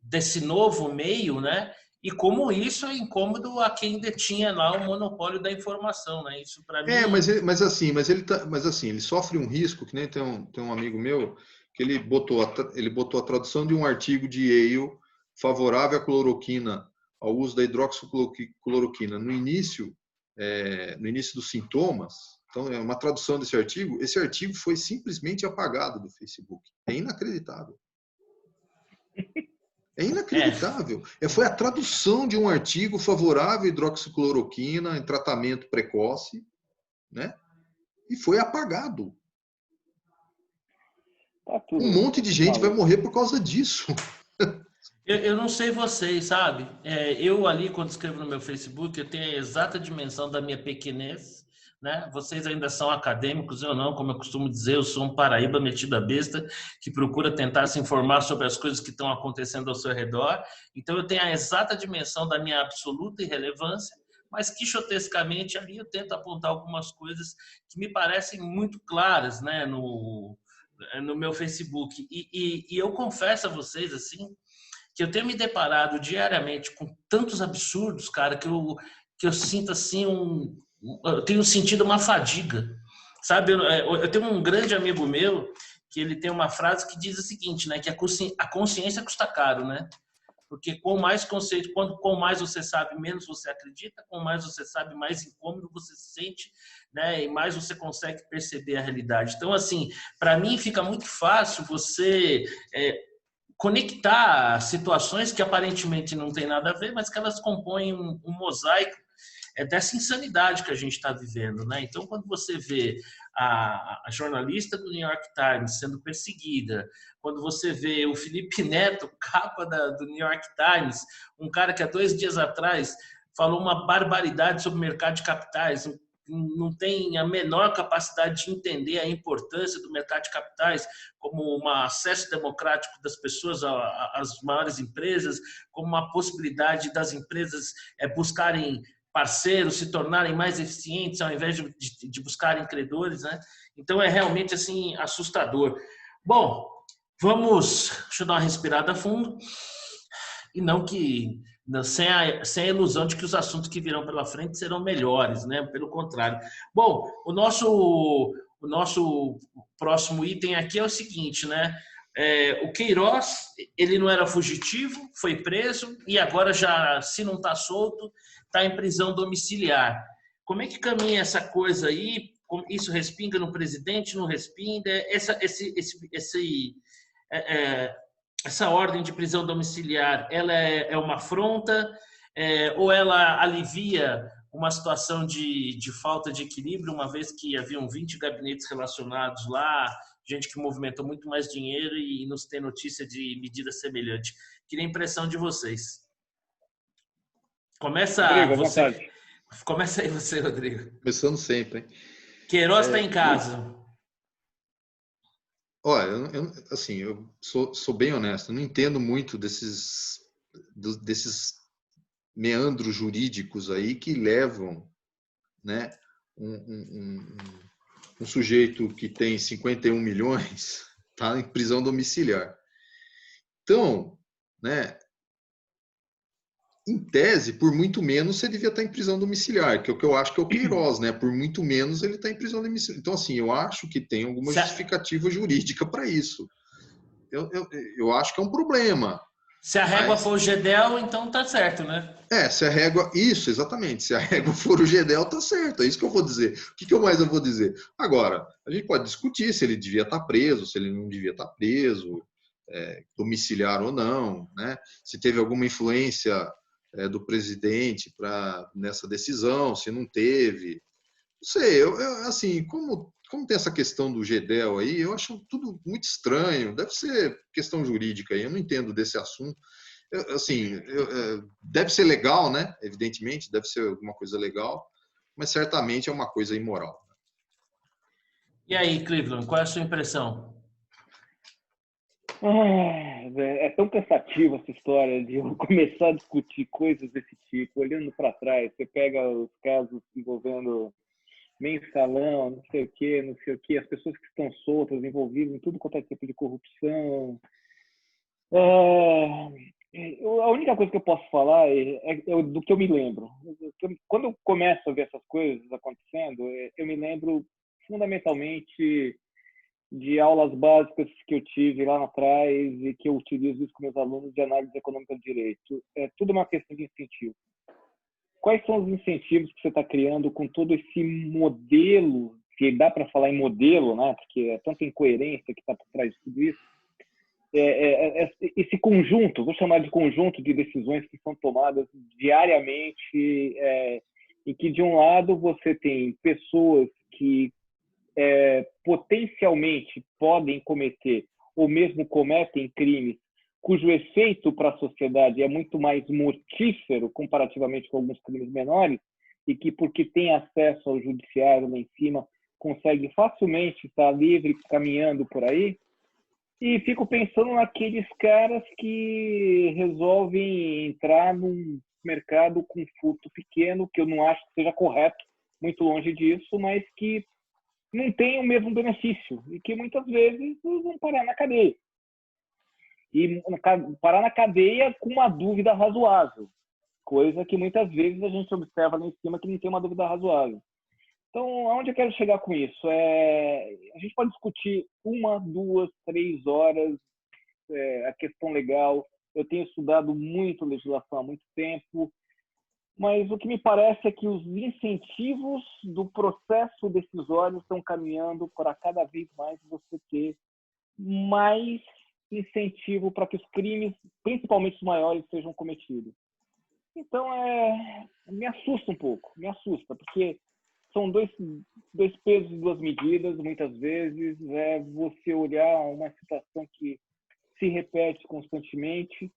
desse novo meio, né? E como isso é incômodo a quem detinha lá o monopólio da informação, né? Isso para mim... Mas ele sofre um risco, que nem tem um amigo meu que ele botou a tradução de um artigo de Yale favorável à cloroquina, ao uso da hidroxicloroquina no início dos sintomas. Então, é uma tradução desse artigo. Esse artigo foi simplesmente apagado do Facebook. É inacreditável. É inacreditável. Foi a tradução de um artigo favorável à hidroxicloroquina em tratamento precoce, né? E foi apagado. Um monte de gente vai morrer por causa disso. Eu não sei vocês, sabe? Eu ali, quando escrevo no meu Facebook, eu tenho a exata dimensão da minha pequenez, né? Vocês ainda são acadêmicos, eu não, como eu costumo dizer, eu sou um paraíba metido a besta que procura tentar se informar sobre as coisas que estão acontecendo ao seu redor. Então eu tenho a exata dimensão da minha absoluta irrelevância, mas quixotescamente ali eu tento apontar algumas coisas que me parecem muito claras, né, no meu Facebook. E eu confesso a vocês, assim, que eu tenho me deparado diariamente com tantos absurdos, cara, que eu sinto assim eu tenho sentido uma fadiga, sabe? Eu tenho um grande amigo meu que ele tem uma frase que diz o seguinte, né? Que a consciência custa caro, né? Porque com mais conceito, com mais você sabe, menos você acredita, com mais você sabe, mais incômodo você se sente, né? E mais você consegue perceber a realidade. Então, assim, para mim fica muito fácil você conectar situações que aparentemente não tem nada a ver, mas que elas compõem um mosaico dessa insanidade que a gente está vivendo, né? Então, quando você vê a jornalista do New York Times sendo perseguida, quando você vê o Felipe Neto, capa do New York Times, um cara que há 2 dias atrás falou uma barbaridade sobre o mercado de capitais, não tem a menor capacidade de entender a importância do mercado de capitais como um acesso democrático das pessoas às maiores empresas, como uma possibilidade das empresas buscarem parceiros, se tornarem mais eficientes ao invés de buscarem credores, né? Então é realmente assim assustador. Bom, deixa eu dar uma respirada fundo e não que sem a ilusão de que os assuntos que virão pela frente serão melhores, né? Pelo contrário. Bom, o nosso próximo item aqui é o seguinte, né? O Queiroz, ele não era fugitivo, foi preso e agora já, se não está solto, está em prisão domiciliar. Como é que caminha essa coisa aí? Isso respinga no presidente, não respinga? Essa ordem de prisão domiciliar, ela é uma afronta ou ela alivia uma situação de falta de equilíbrio, uma vez que haviam 20 gabinetes relacionados lá, gente que movimentou muito mais dinheiro e nos tem notícia de medida semelhante. Queria a impressão de vocês. Começa aí você, Rodrigo. Começando sempre, hein? Queiroz está em casa. Olha, assim, eu sou bem honesto, eu não entendo muito desses meandros jurídicos aí que levam, né, um sujeito que tem 51 milhões tá em prisão domiciliar. Então, né, em tese, por muito menos você devia estar em prisão domiciliar, que é o que eu acho que é o Queiroz, né? Por muito menos ele está em prisão domiciliar. Então, assim, eu acho que tem alguma justificativa jurídica para isso. Eu acho que é um problema. Se a régua for o Gedel, então tá certo, né? Se a régua... Isso, exatamente. Se a régua for o Gedel, tá certo. É isso que eu vou dizer. O que mais eu vou dizer? Agora, a gente pode discutir se ele devia estar preso, se ele não devia estar preso, domiciliar ou não, né? Se teve alguma influência do presidente nessa decisão, se não teve. Não sei, assim, como tem essa questão do Gedel aí, eu acho tudo muito estranho. Deve ser questão jurídica aí, eu não entendo desse assunto. Deve ser legal, né? Evidentemente, deve ser alguma coisa legal, mas certamente é uma coisa imoral. E aí, Cleveland, qual é a sua impressão? É tão cansativo essa história de eu começar a discutir coisas desse tipo, olhando para trás. Você pega os casos envolvendo mensalão, não sei o que, as pessoas que estão soltas, envolvidas em tudo quanto é tipo de corrupção. A única coisa que eu posso falar é do que eu me lembro. Quando eu começo a ver essas coisas acontecendo, eu me lembro fundamentalmente de aulas básicas que eu tive lá atrás e que eu utilizo isso com meus alunos de análise econômica do direito. É tudo uma questão de incentivo. Quais são os incentivos que você está criando com todo esse modelo, que dá para falar em modelo, né? Porque é tanta incoerência que está por trás de tudo isso. Esse conjunto, vou chamar de conjunto de decisões que são tomadas diariamente, e que, de um lado, você tem pessoas que potencialmente podem cometer ou mesmo cometem crimes cujo efeito para a sociedade é muito mais mortífero comparativamente com alguns crimes menores, e que, porque tem acesso ao judiciário lá em cima, consegue facilmente estar livre caminhando por aí. E fico pensando naqueles caras que resolvem entrar num mercado com furto pequeno, que eu não acho que seja correto, muito longe disso, mas que não tem o mesmo benefício e que muitas vezes vão parar na cadeia. E parar na cadeia com uma dúvida razoável, coisa que muitas vezes a gente observa lá em cima que não tem uma dúvida razoável. Então, aonde eu quero chegar com isso? A gente pode discutir 1, 2, 3 horas a questão legal. Eu tenho estudado muito legislação há muito tempo, mas o que me parece é que os incentivos do processo decisório estão caminhando para cada vez mais você ter mais incentivo para que os crimes, principalmente os maiores, sejam cometidos. Então, me assusta um pouco, me assusta, porque são dois pesos e 2 medidas, muitas vezes. Você olhar uma situação que se repete constantemente,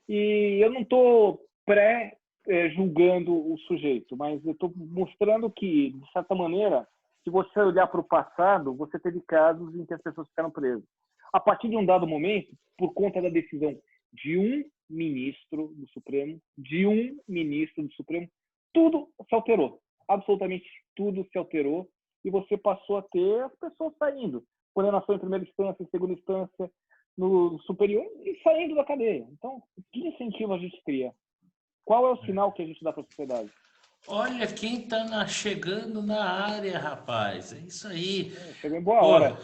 e eu não estou julgando o sujeito, mas eu estou mostrando que, de certa maneira, se você olhar para o passado, você teve casos em que as pessoas ficaram presas. A partir de um dado momento, por conta da decisão de um ministro do Supremo, tudo se alterou. Absolutamente tudo se alterou, e você passou a ter as pessoas saindo. Condenação em primeira instância, em segunda instância, no superior, e saindo da cadeia. Então, que incentivo a gente cria? Qual é o sinal que a gente dá para a sociedade? Olha quem está chegando na área, rapaz. É isso aí. Chegou em boa Pô, hora.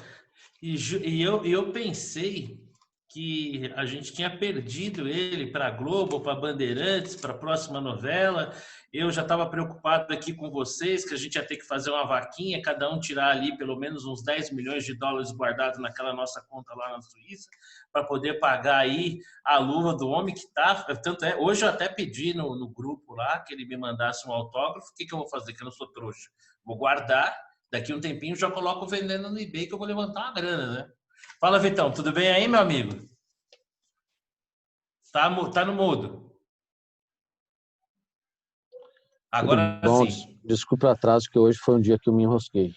eu pensei que a gente tinha perdido ele para a Globo, para Bandeirantes, para a próxima novela. Eu já estava preocupado aqui com vocês, que a gente ia ter que fazer uma vaquinha, cada um tirar ali pelo menos uns 10 milhões de dólares guardados naquela nossa conta lá na Suíça, para poder pagar aí a luva do homem que tá. Tanto é, hoje eu até pedi no grupo lá que ele me mandasse um autógrafo. O que eu vou fazer? Que eu não sou trouxa. Vou guardar, daqui um tempinho já coloco vendendo no eBay, que eu vou levantar uma grana, né? Fala, Vitão, tudo bem aí, meu amigo? Tá no mudo. Agora Bom, sim. desculpe o atraso, que hoje foi um dia que eu me enrosquei.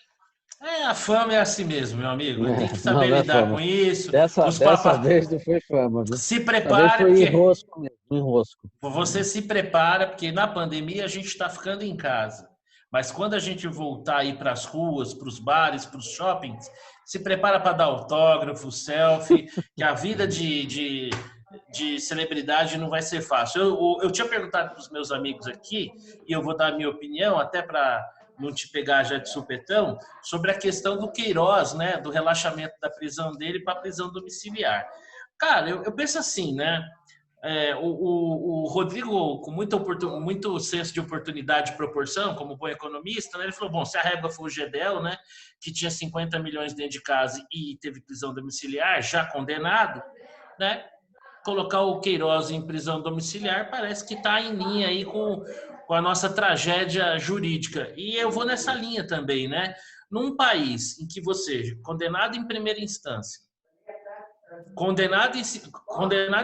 A fama é assim mesmo, meu amigo. Tem que Não, saber não é lidar fama. com isso. Dessa Os papas. vez não foi fama, viu? Se Dessa vez prepare, foi porque enrosco mesmo, enrosco. você se prepara, porque na pandemia a gente está ficando em casa. Mas quando a gente voltar aí para as ruas, para os bares, para os shoppings, se prepara para dar autógrafo, selfie, que a vida de celebridade não vai ser fácil. Eu tinha perguntado para os meus amigos aqui, e eu vou dar a minha opinião, até para não te pegar já de supetão, sobre a questão do Queiroz, né, do relaxamento da prisão dele para a prisão domiciliar. Cara, eu penso assim, né? O Rodrigo, com muito senso de oportunidade e proporção, como bom economista, né, ele falou, bom, se a régua for o Gedel, né, que tinha 50 milhões dentro de casa e teve prisão domiciliar, já condenado, né, colocar o Queiroz em prisão domiciliar parece que está em linha aí com a nossa tragédia jurídica. E eu vou nessa linha também, né? Num país em que você, condenado em primeira instância, condenado em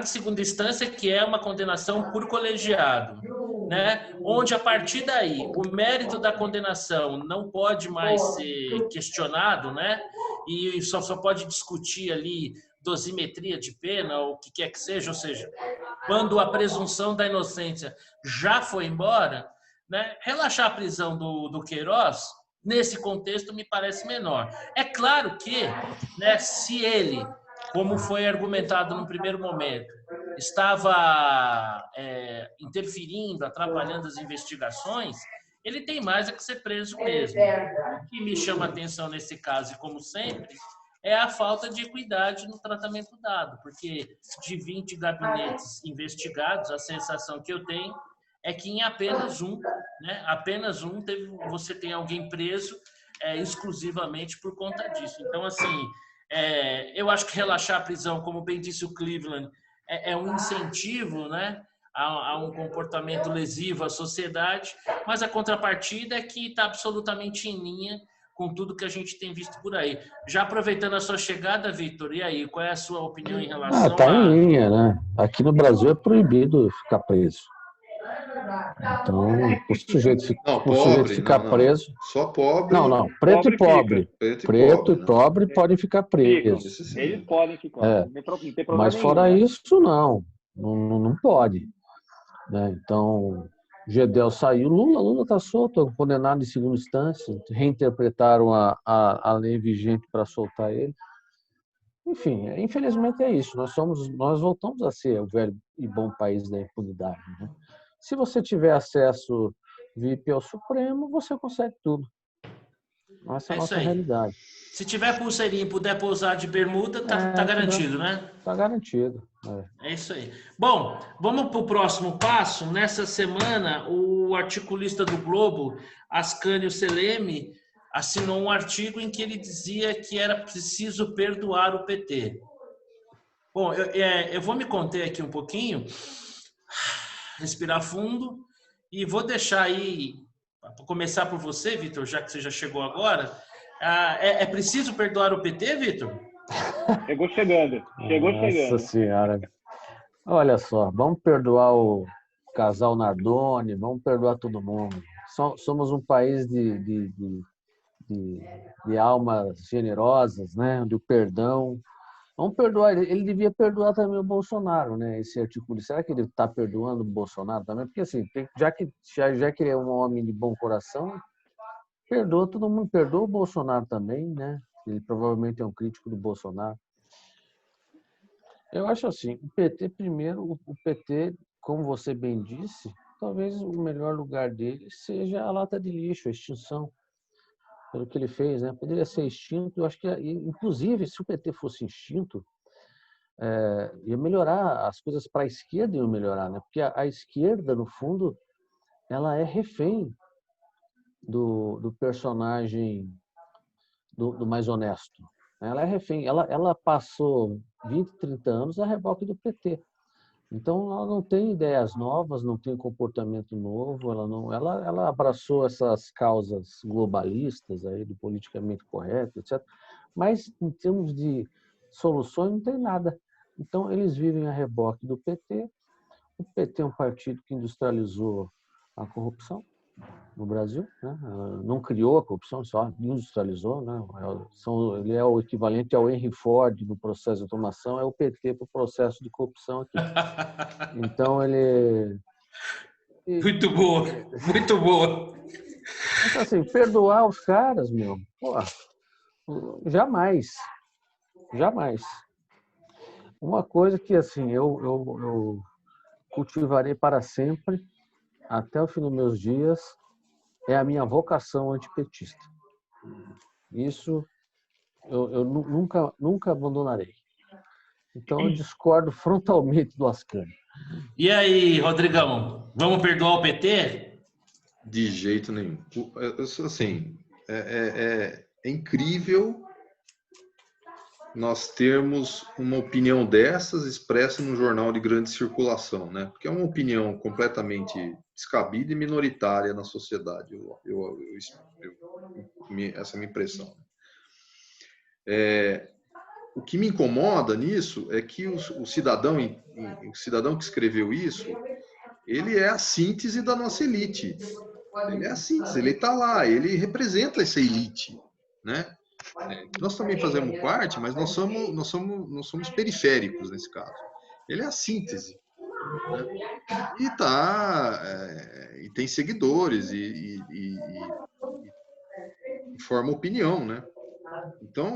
segunda instância, que é uma condenação por colegiado, né? Onde a partir daí o mérito da condenação não pode mais ser questionado, né? E só pode discutir ali dosimetria de pena ou o que quer que seja, ou seja, quando a presunção da inocência já foi embora, né? Relaxar a prisão do Queiroz nesse contexto me parece menor. É claro que, né, se ele, como foi argumentado no primeiro momento, estava interferindo, atrapalhando as investigações, ele tem mais a que ser preso mesmo. O que me chama a atenção nesse caso, e como sempre, é a falta de equidade no tratamento dado, porque de 20 gabinetes investigados, a sensação que eu tenho é que em apenas um, né, você tem alguém preso exclusivamente por conta disso. Então, assim, eu acho que relaxar a prisão, como bem disse o Cleveland, é um incentivo, né, a um comportamento lesivo à sociedade, mas a contrapartida é que está absolutamente em linha com tudo que a gente tem visto por aí. Já aproveitando a sua chegada, Vitor, e aí, qual é a sua opinião em relação Tá em linha, né? Aqui no Brasil é proibido ficar preso. Então, o sujeito ficar preso... Só pobre. Não, preto e pobre. Preto e pobre podem ficar presos. Eles podem ficar, não tem problema Mas fora nenhum, né? isso, não pode. Né? Então, Gedel saiu, Lula está solto, condenado em segunda instância, reinterpretaram a lei vigente para soltar ele. Enfim, infelizmente é isso. Nós voltamos a ser o velho e bom país da impunidade. Né? Se você tiver acesso VIP ao Supremo, você consegue tudo. Essa é a nossa realidade. Se tiver pulseirinha e puder pousar de bermuda, tá garantido, né? Tá garantido. É isso aí. Bom, vamos para o próximo passo. Nessa semana, o articulista do Globo, Ascânio Seleme, assinou um artigo em que ele dizia que era preciso perdoar o PT. Bom, eu vou me conter aqui um pouquinho, respirar fundo, e vou deixar aí, para começar por você, Vitor, já que você já chegou agora. É preciso perdoar o PT, Vitor? Chegou chegando. Nossa Senhora. Olha só, vamos perdoar o casal Nardoni, vamos perdoar todo mundo. Somos um país de almas generosas, né? Do perdão. Vamos perdoar. Ele devia perdoar também o Bolsonaro, né? Esse artigo. Será que ele está perdoando o Bolsonaro também? Porque assim, já que ele é um homem de bom coração, perdoa todo mundo, perdoa o Bolsonaro também, né? Ele provavelmente é um crítico do Bolsonaro. Eu acho assim, o PT, como você bem disse, talvez o melhor lugar dele seja a lata de lixo, a extinção. Pelo que ele fez, né? Poderia ser extinto. Eu acho que, inclusive, se o PT fosse extinto, ia melhorar, as coisas para a esquerda iam melhorar, né? Porque a esquerda, no fundo, ela é refém do personagem do mais honesto. Ela é refém. Ela passou 20, 30 anos a reboque do PT. Então, ela não tem ideias novas, não tem comportamento novo, ela abraçou essas causas globalistas aí do politicamente correto, etc. Mas, em termos de soluções, não tem nada. Então, eles vivem a reboque do PT. O PT é um partido que industrializou a corrupção no Brasil, né? Não criou a corrupção, só industrializou, né? Ele é o equivalente ao Henry Ford no processo de automação, é o PT para o processo de corrupção aqui. Então ele... Muito boa, muito boa. Então assim, perdoar os caras, meu, jamais. Uma coisa que assim eu cultivarei para sempre, até o fim dos meus dias, é a minha vocação antipetista. Isso eu nunca abandonarei. Então eu discordo frontalmente do Ascânio. E aí, Rodrigão, vamos perdoar o PT? De jeito nenhum. Assim, é incrível nós termos uma opinião dessas expressa num jornal de grande circulação, né? Porque é uma opinião completamente descabida e minoritária na sociedade. Essa é a minha impressão. O que me incomoda nisso é que o cidadão que escreveu isso, ele é a síntese da nossa elite. Ele é a síntese, ele está lá, ele representa essa elite, né? Nós também fazemos parte, mas nós somos periféricos nesse caso. Ele é a síntese, né? E tem seguidores e forma opinião, né? Então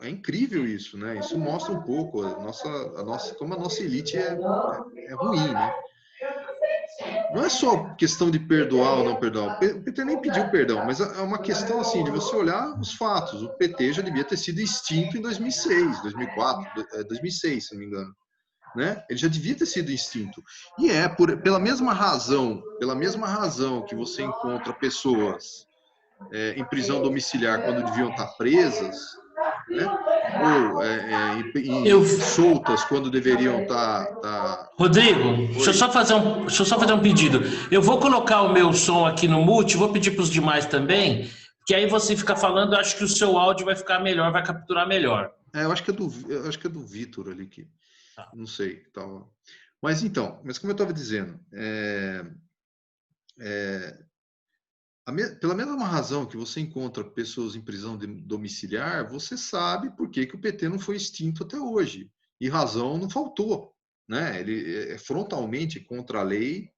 é incrível isso, né? Isso mostra um pouco como a nossa elite é ruim, né? não é só questão de perdoar ou não perdoar. O PT nem pediu perdão, mas é uma questão assim de você olhar os fatos. O PT já devia ter sido extinto em 2006, 2004, 2006, se não me engano. Né? Ele já devia ter sido extinto. E pela mesma razão que você encontra pessoas em prisão domiciliar quando deviam estar presas, né? Ou soltas quando deveriam estar... Rodrigo, deixa eu só fazer um pedido. Eu vou colocar o meu som aqui no mute, vou pedir para os demais também, que aí você fica falando, eu acho que o seu áudio vai ficar melhor, vai capturar melhor. Eu acho que é do Vitor ali que... Tá. Não sei. Tal. Mas como eu estava dizendo, pela mesma razão que você encontra pessoas em prisão domiciliar, você sabe por que o PT não foi extinto até hoje. E razão não faltou. Né? Ele é frontalmente contra a lei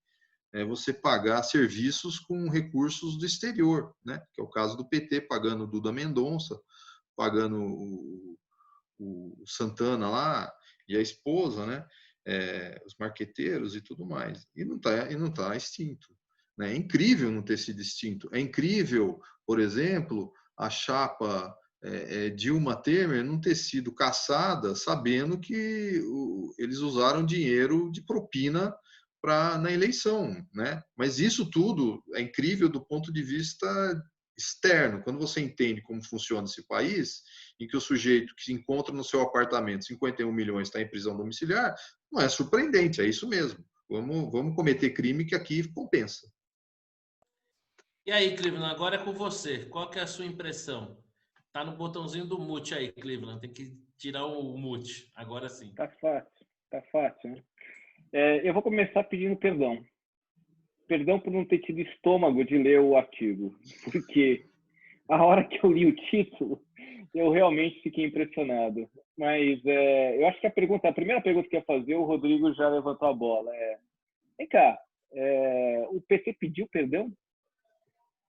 você pagar serviços com recursos do exterior, né? Que é o caso do PT pagando o Duda Mendonça, pagando o Santana lá e a esposa, né? Os marqueteiros e tudo mais. E não tá extinto. Né? É incrível não ter sido extinto. É incrível, por exemplo, a chapa Dilma Temer não ter sido caçada sabendo que eles usaram dinheiro de propina na eleição. Né? Mas isso tudo é incrível do ponto de vista externo. Quando você entende como funciona esse país, em que o sujeito que se encontra no seu apartamento, 51 milhões, está em prisão domiciliar, não é surpreendente, é isso mesmo. Vamos cometer crime que aqui compensa. E aí, Cleveland, agora é com você. Qual que é a sua impressão? Tá no botãozinho do mute aí, Cleveland. Tem que tirar o mute. Agora sim. Tá fácil, né? Eu vou começar pedindo perdão. Perdão por não ter tido estômago de ler o artigo, porque a hora que eu li o título, eu realmente fiquei impressionado. Mas eu acho que a primeira pergunta que eu ia fazer, o Rodrigo já levantou a bola. Vem cá, o PT pediu perdão?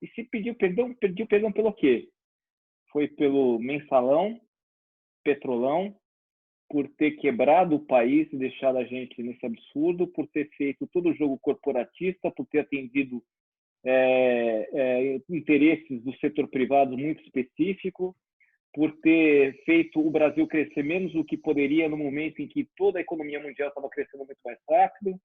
E se pediu perdão pelo quê? Foi pelo mensalão, petrolão, por ter quebrado o país e deixado a gente nesse absurdo, por ter feito todo o jogo corporatista, por ter atendido interesses do setor privado muito específico, por ter feito o Brasil crescer menos do que poderia no momento em que toda a economia mundial estava crescendo muito mais rápido,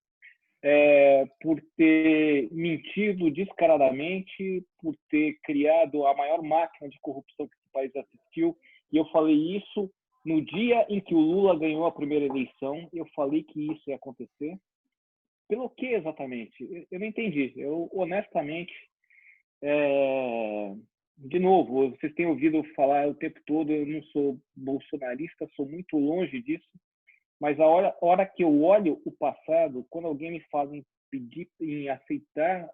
por ter mentido descaradamente, por ter criado a maior máquina de corrupção que esse país assistiu. E eu falei isso no dia em que o Lula ganhou a primeira eleição. Eu falei que isso ia acontecer. Pelo que exatamente? Eu não entendi. Eu, honestamente, de novo, vocês têm ouvido eu falar o tempo todo, eu não sou bolsonarista, sou muito longe disso. Mas a hora que eu olho o passado, quando alguém me fala em pedir, em aceitar,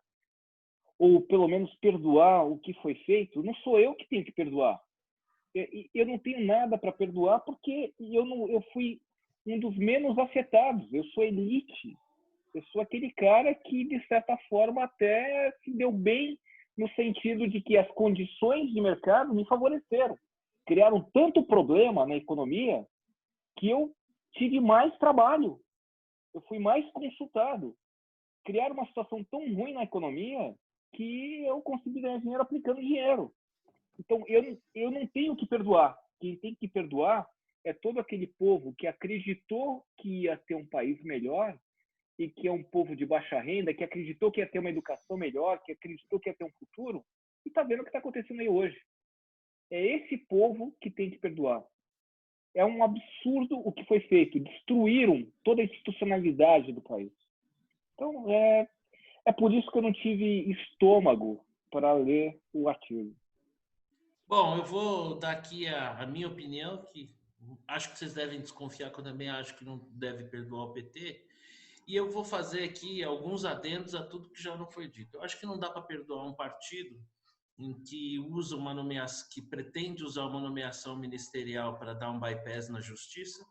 ou pelo menos perdoar o que foi feito, não sou eu que tenho que perdoar. Eu não tenho nada para perdoar porque eu fui um dos menos afetados. Eu sou elite. Eu sou aquele cara que, de certa forma, até se deu bem no sentido de que as condições de mercado me favoreceram. Criaram tanto problema na economia que eu tive mais trabalho, eu fui mais consultado. Criaram uma situação tão ruim na economia que eu consegui ganhar dinheiro aplicando dinheiro. Então, eu não tenho que perdoar. Quem tem que perdoar é todo aquele povo que acreditou que ia ter um país melhor e que é um povo de baixa renda, que acreditou que ia ter uma educação melhor, que acreditou que ia ter um futuro, e está vendo o que está acontecendo aí hoje. É esse povo que tem que perdoar. É um absurdo o que foi feito. Destruíram toda a institucionalidade do país. Então, é por isso que eu não tive estômago para ler o artigo. Bom, eu vou dar aqui a minha opinião, que acho que vocês devem desconfiar, que eu também acho que não deve perdoar o PT. E eu vou fazer aqui alguns adendos a tudo que já não foi dito. Eu acho que não dá para perdoar um partido em que usa uma nomeação, que pretende usar uma nomeação ministerial para dar um bypass na justiça.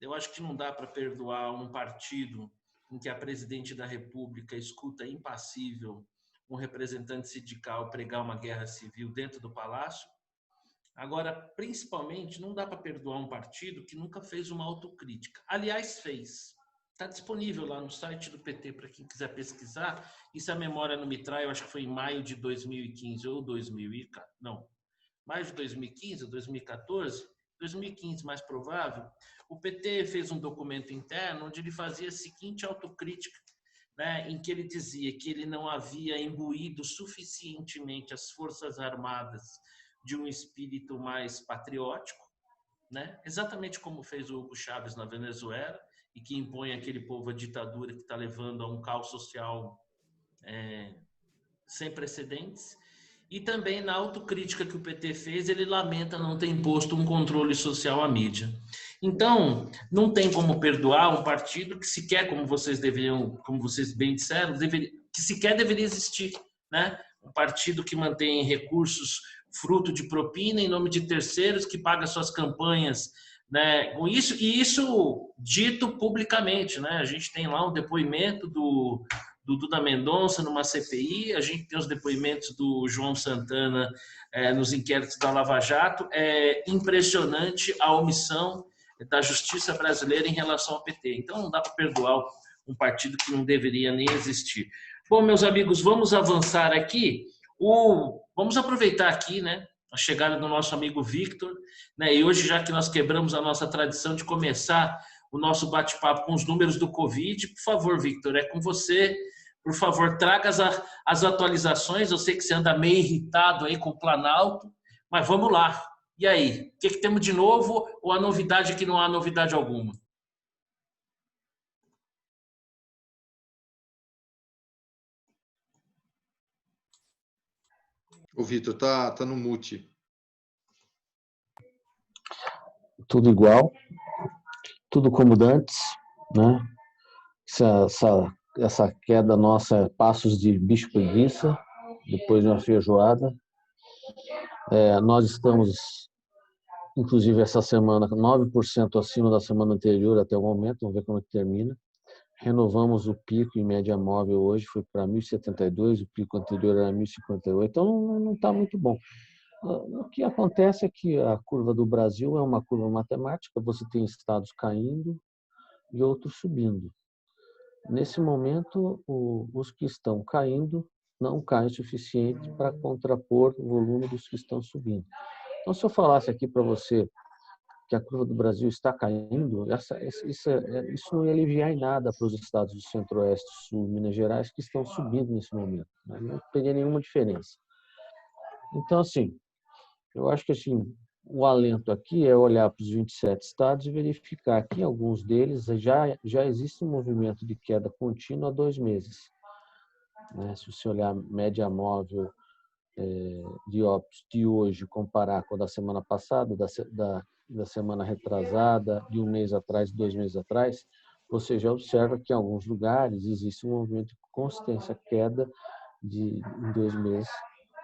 Eu acho que não dá para perdoar um partido em que a presidente da República escuta impassível um representante sindical pregar uma guerra civil dentro do palácio. Agora, principalmente, não dá para perdoar um partido que nunca fez uma autocrítica. Aliás, fez. Está disponível lá no site do PT para quem quiser pesquisar. E se a memória não me trai, eu acho que foi em maio de 2015 ou 2000, não, maio de 2015 ou 2014, 2015 mais provável, o PT fez um documento interno onde ele fazia a seguinte autocrítica, né, em que ele dizia que ele não havia imbuído suficientemente as Forças Armadas de um espírito mais patriótico, né, exatamente como fez o Hugo Chávez na Venezuela, e que impõe aquele povo à ditadura que está levando a um caos social sem precedentes. E também na autocrítica que o PT fez, ele lamenta não ter imposto um controle social à mídia. Então, não tem como perdoar um partido que sequer, como vocês bem disseram, que sequer deveria existir, né? Um partido que mantém recursos fruto de propina em nome de terceiros, que paga suas campanhas, né? Com isso, e isso dito publicamente, né? A gente tem lá um depoimento do Duda Mendonça numa CPI, a gente tem os depoimentos do João Santana nos inquéritos da Lava Jato. É impressionante a omissão da justiça brasileira em relação ao PT. Então não dá para perdoar um partido que não deveria nem existir. Bom, meus amigos, vamos avançar aqui. Vamos aproveitar aqui, né, a chegada do nosso amigo Victor, né, e hoje, já que nós quebramos a nossa tradição de começar o nosso bate-papo com os números do Covid, por favor, Victor, é com você. Por favor, traga as atualizações. Eu sei que você anda meio irritado aí com o Planalto, mas vamos lá. E aí, o que temos de novo ou a novidade é que não há novidade alguma? O Vitor tá no mute. Tudo igual, tudo como dantes, né? Essa queda nossa, passos de bicho preguiça, depois de uma feijoada. Nós estamos, inclusive, essa semana, 9% acima da semana anterior até o momento, vamos ver como é que termina. Renovamos o pico em média móvel hoje, foi para 1.072, o pico anterior era 1.058, então não está muito bom. O que acontece é que a curva do Brasil é uma curva matemática, você tem estados caindo e outros subindo. Nesse momento, os que estão caindo não caem o suficiente para contrapor o volume dos que estão subindo. Então, se eu falasse aqui para você que a curva do Brasil está caindo, isso não ia aliviar em nada para os estados do Centro-Oeste, Sul, Minas Gerais, que estão subindo nesse momento. Né? Não teria nenhuma diferença. Então, assim, eu acho que assim, o alento aqui é olhar para os 27 estados e verificar que em alguns deles já existe um movimento de queda contínua há 2 meses. Né? Se você olhar a média móvel de óbitos de hoje, comparar com a da semana passada, da semana retrasada, de 1 mês atrás, 2 meses atrás, você já observa que em alguns lugares existe um movimento de consistência queda em 2 meses,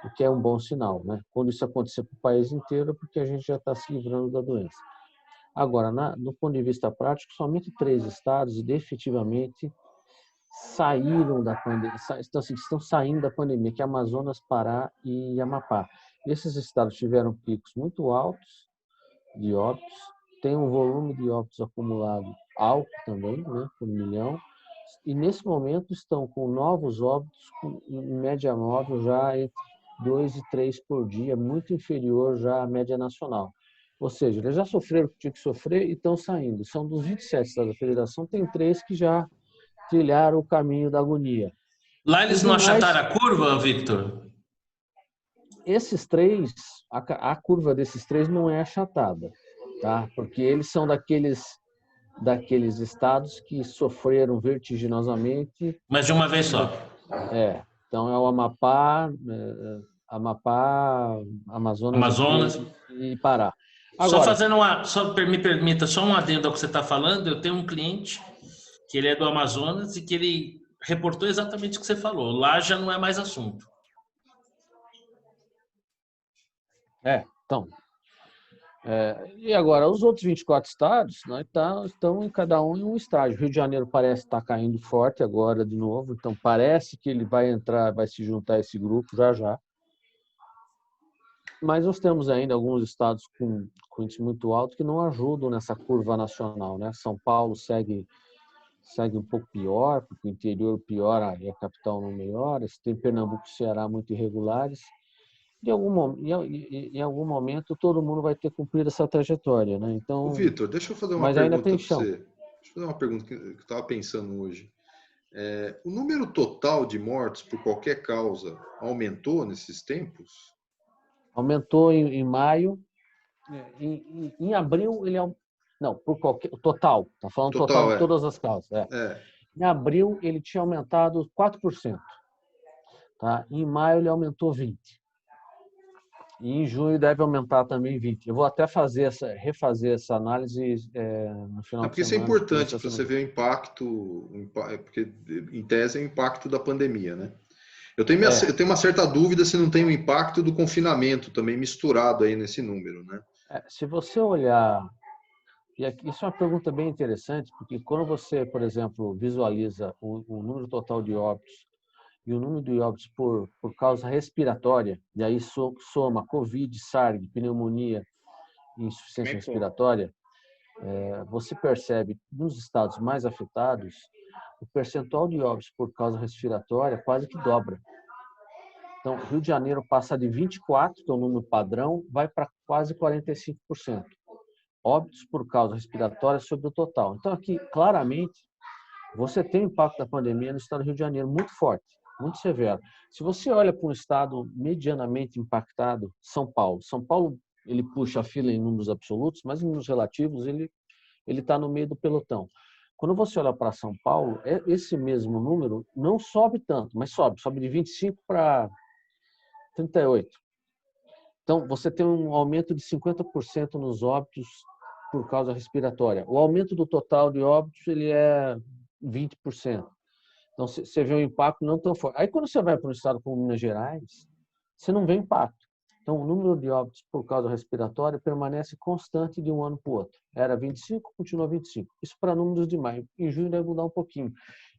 o que é um bom sinal, né? Quando isso acontecer para o país inteiro, é porque a gente já está se livrando da doença. Agora, do ponto de vista prático, somente 3 estados efetivamente saíram da pandemia, estão saindo da pandemia, que é Amazonas, Pará e Amapá. Esses estados tiveram picos muito altos de óbitos, tem um volume de óbitos acumulado alto também, né, por 1 milhão, e nesse momento estão com novos óbitos em média móvel já entre 2 e 3 por dia, muito inferior já à média nacional. Ou seja, eles já sofreram o que tinha que sofrer e estão saindo. São dos 27 estados da federação, tem 3 que já trilharam o caminho da agonia. Lá eles não achataram a curva, Victor? Esses 3, a curva desses 3 não é achatada, tá? Porque eles são daqueles estados que sofreram vertiginosamente. Mas de uma vez só. Então é o Amapá, Amazonas. E Pará. Agora, me permita, só um adendo ao que você está falando. Eu tenho um cliente que ele é do Amazonas e que ele reportou exatamente o que você falou. Lá já não é mais assunto. Então. E agora, os outros 24 estados, nós estão em cada um em um estágio. Rio de Janeiro parece estar caindo forte agora de novo, então parece que ele vai se juntar a esse grupo já. Mas nós temos ainda alguns estados com índice muito alto que não ajudam nessa curva nacional, né? São Paulo segue segue um pouco pior, porque o interior piora e a capital não melhora. Você tem Pernambuco e Ceará muito irregulares. Em algum momento, todo mundo vai ter cumprido essa trajetória, né? Ô, Então, Vitor, deixa eu fazer uma mas ainda pergunta tem para chão. você. Deixa eu fazer uma pergunta que eu estava pensando hoje. O número total de mortes por qualquer causa aumentou nesses tempos? Aumentou em maio. Em abril, não, por qualquer. Total, está falando total Total, de todas as causas. é. Em abril, ele tinha aumentado 4%. Tá? Em maio, ele aumentou 20%. E em junho deve aumentar também 20%. Eu vou até refazer essa análise no final de Porque isso é semana. importante para você ver o impacto, porque em tese é o impacto da pandemia, né? Eu tenho uma certa dúvida se não tem o impacto do confinamento também misturado aí nesse número, né? Se você olhar, e aqui, isso é uma pergunta bem interessante, porque quando você, por exemplo, visualiza o número total de óbitos e o número de óbitos por causa respiratória, e aí soma COVID, SARS, pneumonia e insuficiência respiratória, você percebe nos estados mais afetados, o percentual de óbitos por causa respiratória quase que dobra. Então, Rio de Janeiro passa de 24%, que é o número padrão, vai para quase 45%. Óbitos por causa respiratória sobre o total. Então, aqui, claramente, você tem o impacto da pandemia no estado do Rio de Janeiro muito forte, muito severo. Se você olha para um estado medianamente impactado, São Paulo. São Paulo, ele puxa a fila em números absolutos, mas em números relativos, ele está no meio do pelotão. Quando você olha para São Paulo, esse mesmo número não sobe tanto, mas sobe de 25 para 38. Então, você tem um aumento de 50% nos óbitos por causa respiratória. O aumento do total de óbitos ele é 20%. Então, você vê um impacto não tão forte. Aí, quando você vai para um estado como Minas Gerais, você não vê impacto. Então, o número de óbitos por causa respiratória permanece constante de um ano para o outro. Era 25, continua 25. Isso para números de maio. Em junho deve mudar um pouquinho.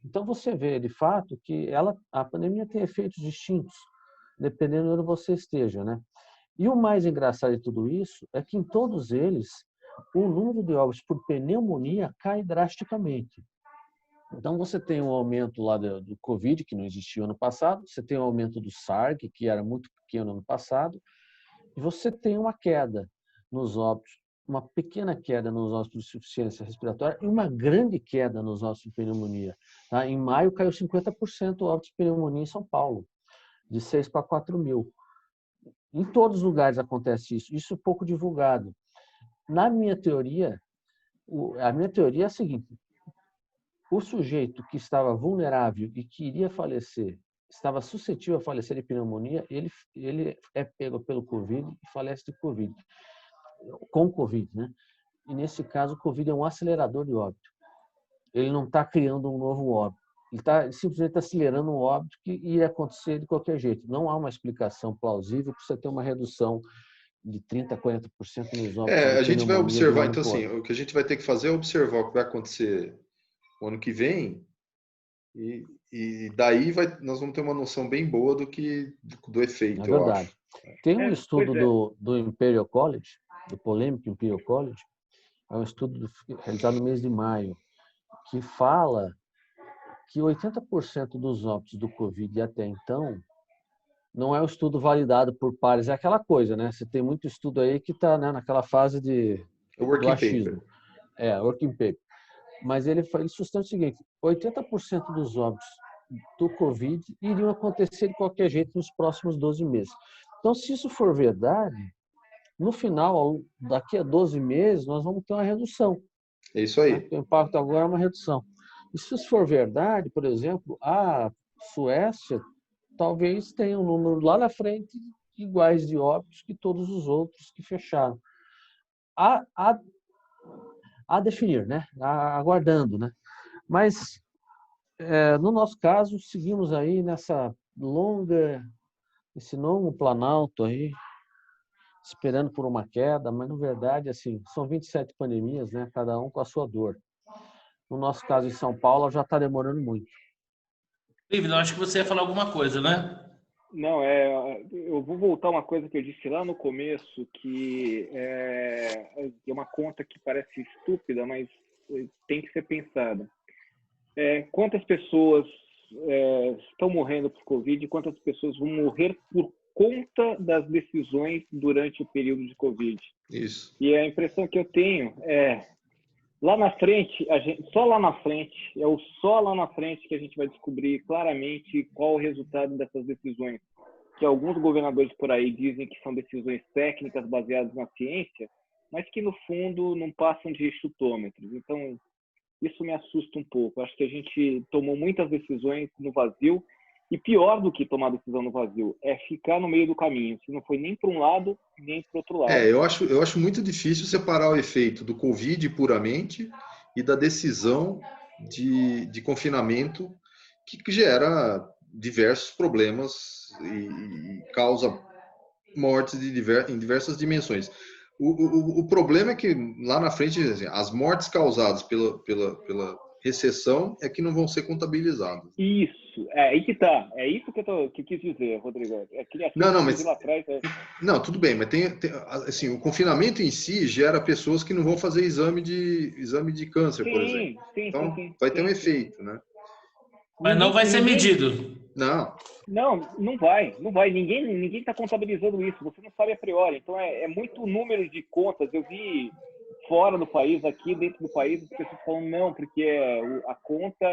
Então, você vê, de fato, que a pandemia tem efeitos distintos, dependendo de onde você esteja, né? E o mais engraçado de tudo isso é que em todos eles, o número de óbitos por pneumonia cai drasticamente. Então, você tem um aumento lá do Covid, que não existia ano passado, você tem um aumento do SARS, que era muito pequeno ano passado, e você tem uma queda nos óbitos, uma pequena queda nos óbitos de insuficiência respiratória e uma grande queda nos óbitos de pneumonia. Tá? Em maio, caiu 50% o óbito de pneumonia em São Paulo, de 6 para 4 mil. Em todos os lugares acontece isso é pouco divulgado. Na minha teoria, a minha teoria é a seguinte: o sujeito que estava vulnerável e que iria falecer, estava suscetível a falecer de pneumonia, ele é pego pelo Covid e falece de Covid, com Covid, né? E nesse caso, o Covid é um acelerador de óbito. Ele não está criando um novo óbito. Ele está simplesmente acelerando um óbito que iria acontecer de qualquer jeito. Não há uma explicação plausível para você ter uma redução de 30% a 40% nos óbitos de A gente vai pneumonia de um observar, ano então para o assim, outro. o que a gente vai ter que fazer é observar o que vai acontecer o ano que vem e daí nós vamos ter uma noção bem boa do É efeito, eu verdade. acho. Tem um Pois estudo é. do Imperial College, do polêmico Imperial College, é um estudo realizado no mês de maio, que fala que 80% dos óbitos do Covid até então não é um estudo validado por pares. É aquela coisa, né? Você tem muito estudo aí que está, né, naquela fase O do working achismo. paper. Working paper. Mas ele sustenta o seguinte: 80% dos óbitos do Covid iriam acontecer de qualquer jeito nos próximos 12 meses. Então, se isso for verdade, no final, daqui a 12 meses, nós vamos ter uma redução. É isso Né? aí. O impacto agora é uma redução. E se isso for verdade, por exemplo, a Suécia talvez tenha um número lá na frente iguais de óbitos que todos os outros que fecharam. A definir, né? Aguardando, né? Mas, no nosso caso, seguimos aí esse longo planalto aí, esperando por uma queda, mas, na verdade, assim, são 27 pandemias, né? Cada um com a sua dor. No nosso caso, em São Paulo, já está demorando muito. Cleveland, acho que você ia falar alguma coisa, né? Não, eu vou voltar a uma coisa que eu disse lá no começo, que é uma conta que parece estúpida, mas tem que ser pensada. quantas pessoas estão morrendo por Covid e quantas pessoas vão morrer por conta das decisões durante o período de Covid. Isso. E a impressão que eu tenho lá na frente, só lá na frente que a gente vai descobrir claramente qual o resultado dessas decisões. Que alguns governadores por aí dizem que são decisões técnicas baseadas na ciência, mas que no fundo não passam de chutômetros. Então, isso me assusta um pouco. Acho que a gente tomou muitas decisões no vazio, e pior do que tomar decisão no vazio é ficar no meio do caminho, se não foi nem para um lado, nem para o outro lado. Eu acho muito difícil separar o efeito do Covid puramente e da decisão de confinamento que gera diversos problemas e causa mortes em diversas dimensões. O problema é que lá na frente, assim, as mortes causadas pela recessão é que não vão ser contabilizadas. Isso, aí que tá. É isso que eu quis dizer, Rodrigo. É criativo Não, mas lá atrás. Não, tudo bem, mas tem assim, o confinamento em si gera pessoas que não vão fazer exame de câncer, por exemplo. Então, vai ter um efeito, né? Mas não vai ser medido. Não. Não vai. Ninguém está contabilizando isso. Você não sabe a priori. Então, é muito número de contas. Eu vi fora do país, aqui dentro do país, as pessoas falando não, porque a conta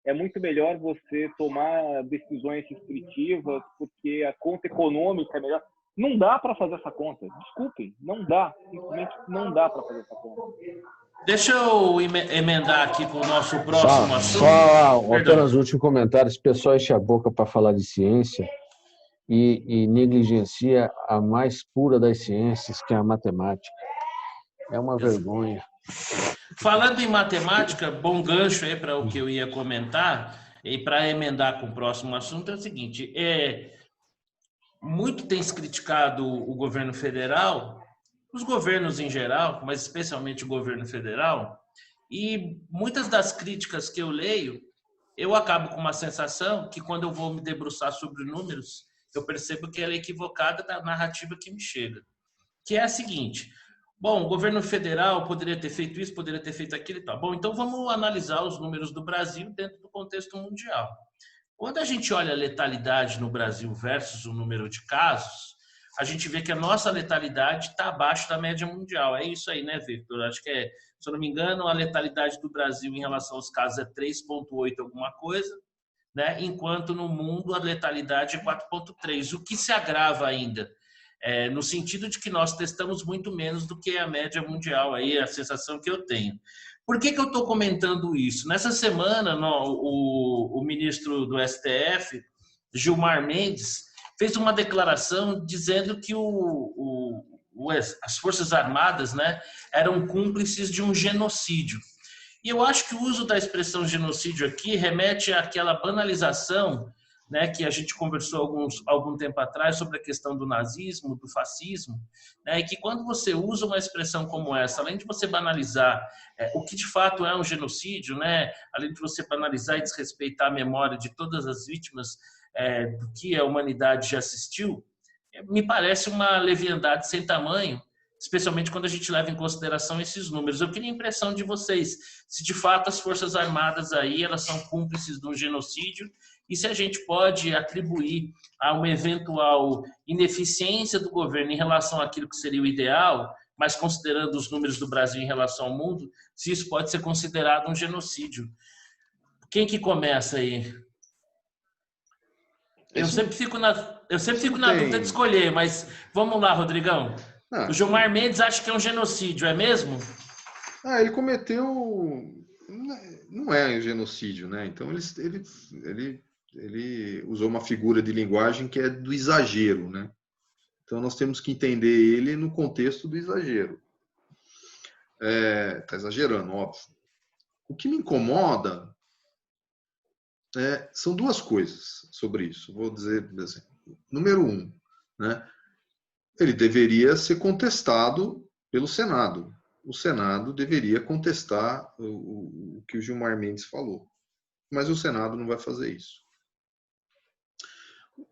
é muito melhor você tomar decisões restritivas, porque a conta econômica é melhor. Não dá para fazer essa conta. Desculpem, não dá. Simplesmente não dá para fazer essa conta. Deixa eu emendar aqui com o nosso próximo assunto. Só apenas o último comentário. Esse pessoal enche a boca para falar de ciência e negligencia a mais pura das ciências, que é a matemática. É uma vergonha. Falando em matemática, bom gancho aí para o que eu ia comentar, e para emendar com o próximo assunto, é o seguinte: muito tem se criticado o governo federal, os governos em geral, mas especialmente o governo federal, e muitas das críticas que eu leio, eu acabo com uma sensação que quando eu vou me debruçar sobre números, eu percebo que ela é equivocada da narrativa que me chega, que é a seguinte: bom, o governo federal poderia ter feito isso, poderia ter feito aquilo e tal. Bom, então vamos analisar os números do Brasil dentro do contexto mundial. Quando a gente olha a letalidade no Brasil versus o número de casos, a gente vê que a nossa letalidade está abaixo da média mundial. É isso aí, né, Victor? Acho que se eu não me engano, a letalidade do Brasil em relação aos casos é 3,8 alguma coisa, né? Enquanto no mundo a letalidade é 4,3, o que se agrava ainda. No sentido de que nós testamos muito menos do que a média mundial, aí é a sensação que eu tenho. Por que eu estou comentando isso? Nessa semana, o ministro do STF, Gilmar Mendes, fez uma declaração dizendo que as Forças Armadas, né, eram cúmplices de um genocídio. E eu acho que o uso da expressão genocídio aqui remete àquela banalização, né, que a gente conversou algum tempo atrás sobre a questão do nazismo, do fascismo, né, e que quando você usa uma expressão como essa, além de você banalizar o que de fato é um genocídio, né, além de você banalizar e desrespeitar a memória de todas as vítimas do que a humanidade já assistiu, me parece uma leviandade sem tamanho, especialmente quando a gente leva em consideração esses números. Eu queria a impressão de vocês, se de fato as Forças Armadas aí, elas são cúmplices de um genocídio, e se a gente pode atribuir a uma eventual ineficiência do governo em relação àquilo que seria o ideal, mas considerando os números do Brasil em relação ao mundo, se isso pode ser considerado um genocídio. Quem que começa aí? Eu sempre fico na dúvida de escolher, mas vamos lá, Rodrigão. O Gilmar Mendes acha que é um genocídio, é mesmo? Ele cometeu... Não é genocídio, né? Então ele usou uma figura de linguagem que é do exagero, né? Então nós temos que entender ele no contexto do exagero. Está exagerando, óbvio. O que me incomoda são duas coisas sobre isso. Vou dizer assim. Número 1, né? Ele deveria ser contestado pelo Senado. O Senado deveria contestar o que o Gilmar Mendes falou. Mas o Senado não vai fazer isso.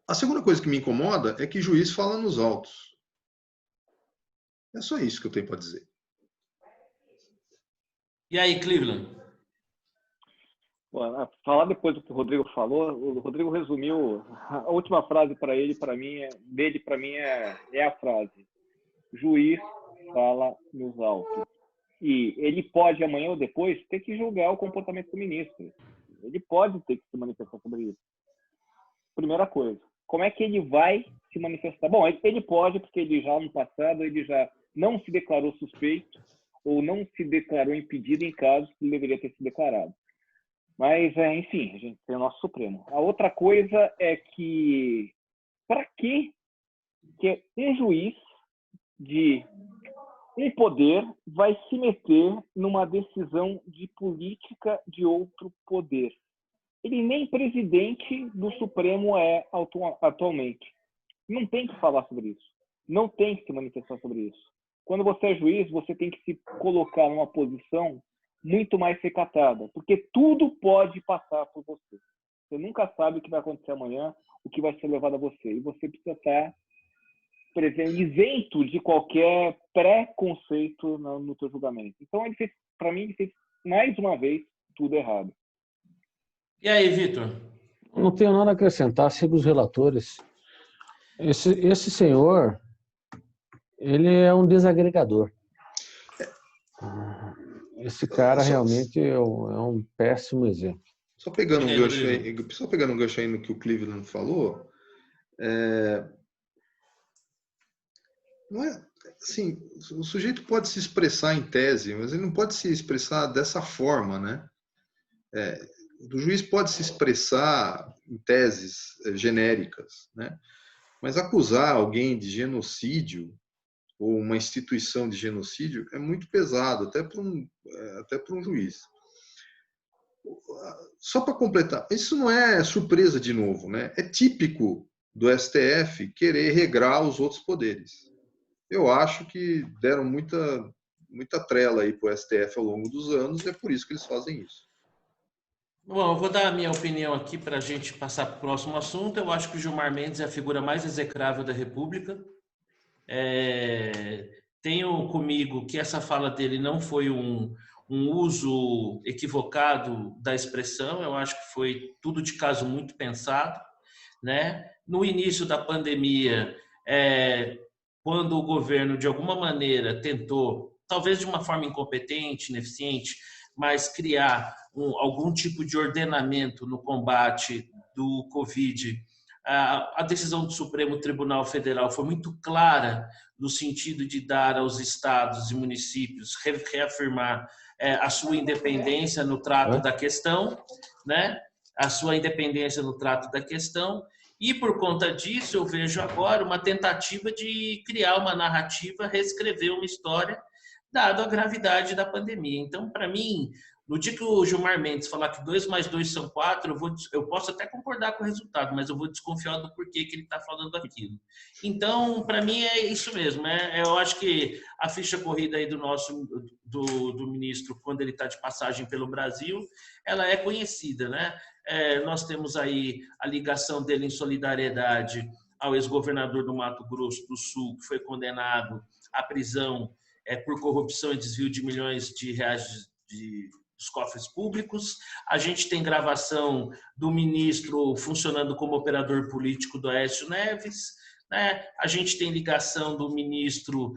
A segunda coisa que me incomoda é que juiz fala nos autos. É só isso que eu tenho para dizer. E aí, Cleveland? Falar depois do que o Rodrigo falou, o Rodrigo resumiu a última frase para ele, para mim, é a frase: juiz fala nos autos. E ele pode, amanhã ou depois, ter que julgar o comportamento do ministro. Ele pode ter que se manifestar sobre isso. Primeira coisa, como é que ele vai se manifestar? Bom, ele pode, porque ele já no passado, ele já não se declarou suspeito ou não se declarou impedido em casos que ele deveria ter se declarado. Mas, enfim, a gente tem o nosso Supremo. A outra coisa é que, para que um juiz de um poder vai se meter numa decisão de política de outro poder? Ele nem presidente do Supremo é atualmente. Não tem que falar sobre isso. Não tem que se manifestar sobre isso. Quando você é juiz, você tem que se colocar numa posição muito mais recatada, porque tudo pode passar por você. Você nunca sabe o que vai acontecer amanhã, o que vai ser levado a você. E você precisa estar isento de qualquer preconceito no seu julgamento. Então, para mim, ele fez mais uma vez tudo errado. E aí, Vitor? Não tenho nada a acrescentar, sigo os relatores. Esse senhor, ele é um desagregador. Esse cara realmente é um péssimo exemplo. Só pegando um gancho aí no que o Cleveland falou, não é assim, o sujeito pode se expressar em tese, mas ele não pode se expressar dessa forma, né? O juiz pode se expressar em teses genéricas, né? Mas acusar alguém de genocídio ou uma instituição de genocídio é muito pesado, até para um juiz. Só para completar, isso não é surpresa de novo, né? É típico do STF querer regrar os outros poderes. Eu acho que deram muita trela aí para o STF ao longo dos anos, e é por isso que eles fazem isso. Bom, eu vou dar a minha opinião aqui para a gente passar para o próximo assunto. Eu acho que o Gilmar Mendes é a figura mais execrável da República. Tenho comigo que essa fala dele não foi um uso equivocado da expressão. Eu acho que foi tudo de caso muito pensado, né? No início da pandemia, quando o governo, de alguma maneira, tentou, talvez de uma forma incompetente, ineficiente, mas criar algum tipo de ordenamento no combate do Covid, a decisão do Supremo Tribunal Federal foi muito clara no sentido de dar aos estados e municípios, reafirmar a sua independência no trato da questão, né? A sua independência no trato da questão. E, por conta disso, eu vejo agora uma tentativa de criar uma narrativa, reescrever uma história, dado a gravidade da pandemia. Então, para mim, no dia que o Gilmar Mendes falar que 2 mais 2 são 4, eu posso até concordar com o resultado, mas eu vou desconfiar do porquê que ele está falando aquilo. Então, para mim, é isso mesmo. Eu acho que a ficha corrida aí do ministro, quando ele está de passagem pelo Brasil, ela é conhecida, né? Nós temos aí a ligação dele em solidariedade ao ex-governador do Mato Grosso do Sul, que foi condenado à prisão por corrupção e desvio de milhões de reais dos cofres públicos. A gente tem gravação do ministro funcionando como operador político do Aécio Neves, né? A gente tem ligação do ministro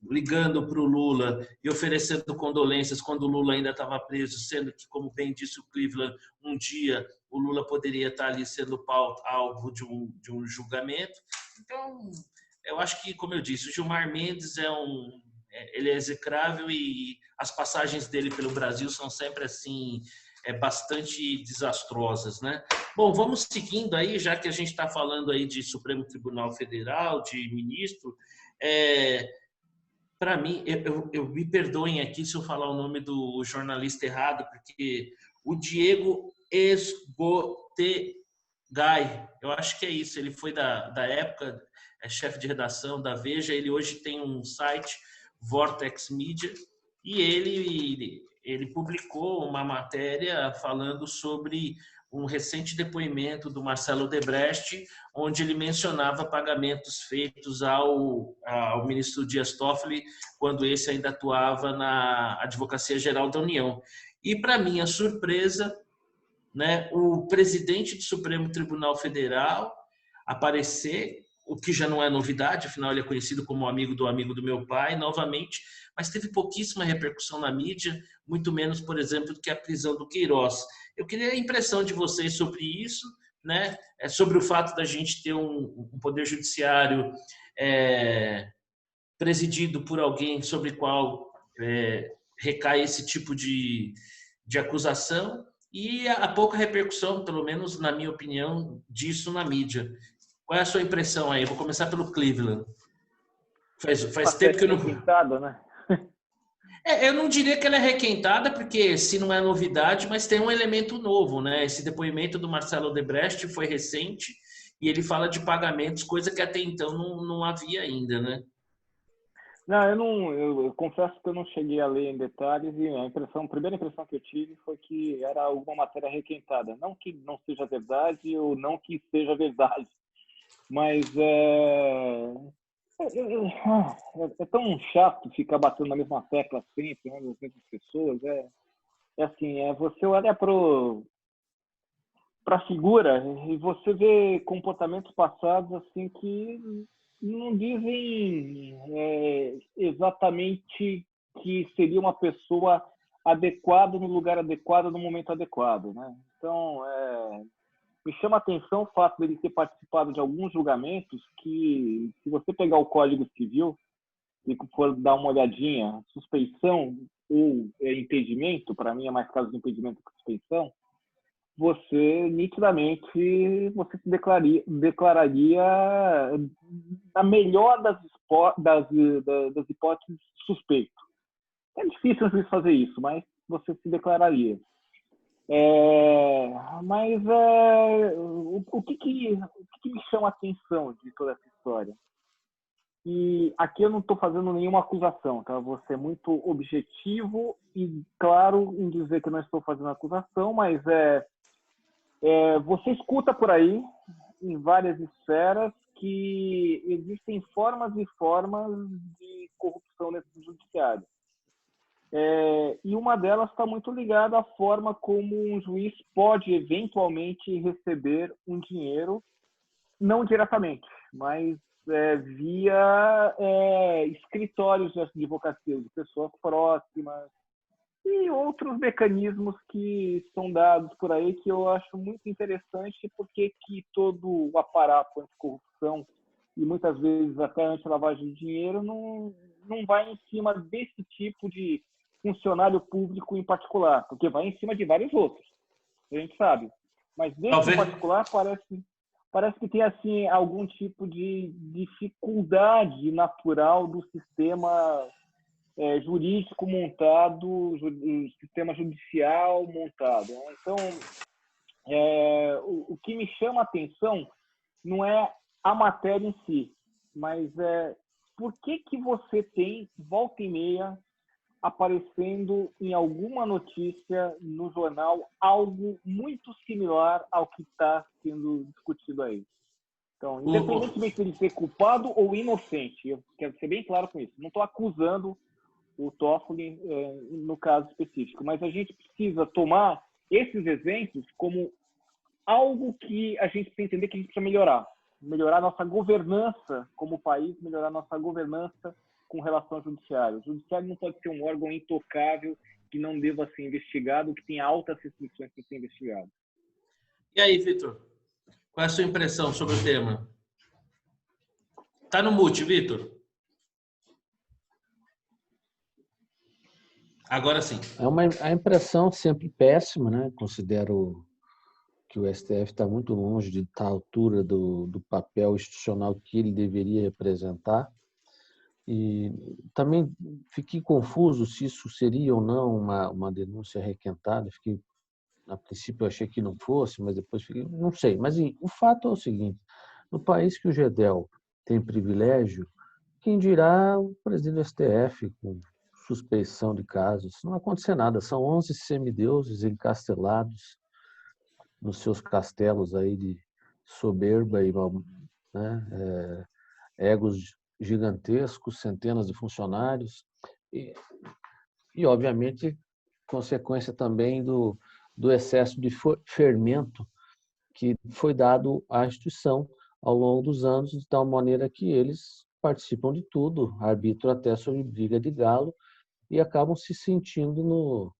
ligando para o Lula e oferecendo condolências quando o Lula ainda estava preso, sendo que, como bem disse o Cleveland, um dia o Lula poderia estar ali sendo alvo de um julgamento. Então, eu acho que, como eu disse, o Gilmar Mendes ele é execrável e as passagens dele pelo Brasil são sempre assim, bastante desastrosas, né? Bom, vamos seguindo aí, já que a gente está falando aí de Supremo Tribunal Federal, de ministro. Para mim, eu me perdoem aqui se eu falar o nome do jornalista errado, porque o Diego Esgotegai, eu acho que é isso, ele foi da época, chefe de redação da Veja, ele hoje tem um site, Vortex Media, e ele publicou uma matéria falando sobre um recente depoimento do Marcelo Odebrecht, onde ele mencionava pagamentos feitos ao ministro Dias Toffoli, quando esse ainda atuava na Advocacia Geral da União. E, para minha surpresa, né, o presidente do Supremo Tribunal Federal aparecer, o que já não é novidade, afinal ele é conhecido como amigo do meu pai, novamente, mas teve pouquíssima repercussão na mídia, muito menos, por exemplo, do que a prisão do Queiroz. Eu queria a impressão de vocês sobre isso, né? Sobre o fato da gente ter um poder judiciário presidido por alguém sobre qual recai esse tipo de acusação e a pouca repercussão, pelo menos na minha opinião, disso na mídia. Qual é a sua impressão aí? Vou começar pelo Cleveland. Faz tempo que eu não... requentada, né? Eu não diria que ela é requentada, porque se não é novidade, mas tem um elemento novo, né? Esse depoimento do Marcelo Odebrecht foi recente e ele fala de pagamentos, coisa que até então não havia ainda, né? Não, eu confesso que eu não cheguei a ler em detalhes e a primeira impressão que eu tive foi que era alguma matéria requentada. Não que não seja verdade ou não que seja verdade, mas é tão chato ficar batendo na mesma tecla sempre, né, das mesmas pessoas. Você olha para a figura e você vê comportamentos passados assim que não dizem exatamente que seria uma pessoa adequada no lugar adequado no momento adequado, né? Então, me chama a atenção o fato dele ter participado de alguns julgamentos que, se você pegar o Código Civil e for dar uma olhadinha, suspeição ou impedimento, para mim é mais caso de impedimento que suspeição, você nitidamente se declararia na melhor das hipóteses suspeito. É difícil às vezes fazer isso, mas você se declararia. O que me chama a atenção de toda essa história? E aqui eu não estou fazendo nenhuma acusação, tá? Vou ser muito objetivo e claro em dizer que não estou fazendo acusação, mas você escuta por aí, em várias esferas, que existem formas e formas de corrupção dentro do judiciário. E uma delas está muito ligada à forma como um juiz pode eventualmente receber um dinheiro, não diretamente, mas via escritórios de advocacia de pessoas próximas, e outros mecanismos que são dados por aí que eu acho muito interessante, porque que todo o aparato anticorrupção e muitas vezes até anti-lavagem de dinheiro não vai em cima desse tipo de funcionário público em particular, porque vai em cima de vários outros, a gente sabe. Mas desse em particular parece que tem assim algum tipo de dificuldade natural do sistema jurídico montado, sistema judicial montado. Então, o que me chama a atenção não é a matéria em si, mas por que você tem, volta e meia, aparecendo em alguma notícia no jornal algo muito similar ao que está sendo discutido aí. Então, independentemente de ser culpado ou inocente, eu quero ser bem claro com isso. Não estou acusando o Toffoli no caso específico, mas a gente precisa tomar esses exemplos como algo que a gente precisa entender que a gente precisa melhorar a nossa governança como país, melhorar a nossa governança com relação ao judiciário. O judiciário não pode ser um órgão intocável que não deva ser investigado, que tenha altas restrições para ser investigado. E aí, Vitor? Qual é a sua impressão sobre o tema? Tá no mute, Vitor? Agora sim. A impressão sempre péssima, né? Considero que o STF está muito longe de estar à altura do papel institucional que ele deveria representar. E também fiquei confuso se isso seria ou não uma denúncia requentada. A princípio eu achei que não fosse, mas depois fiquei, não sei. Mas o fato é o seguinte: no país que o GEDEL tem privilégio, quem dirá o presidente do STF com suspeição de casos? Não acontece nada. São 11 semideuses encastelados nos seus castelos aí de soberba e, né, egos gigantescos, centenas de funcionários e obviamente consequência também do excesso de fermento que foi dado à instituição ao longo dos anos, de tal maneira que eles participam de tudo, arbitram até sobre briga de galo e acabam se sentindo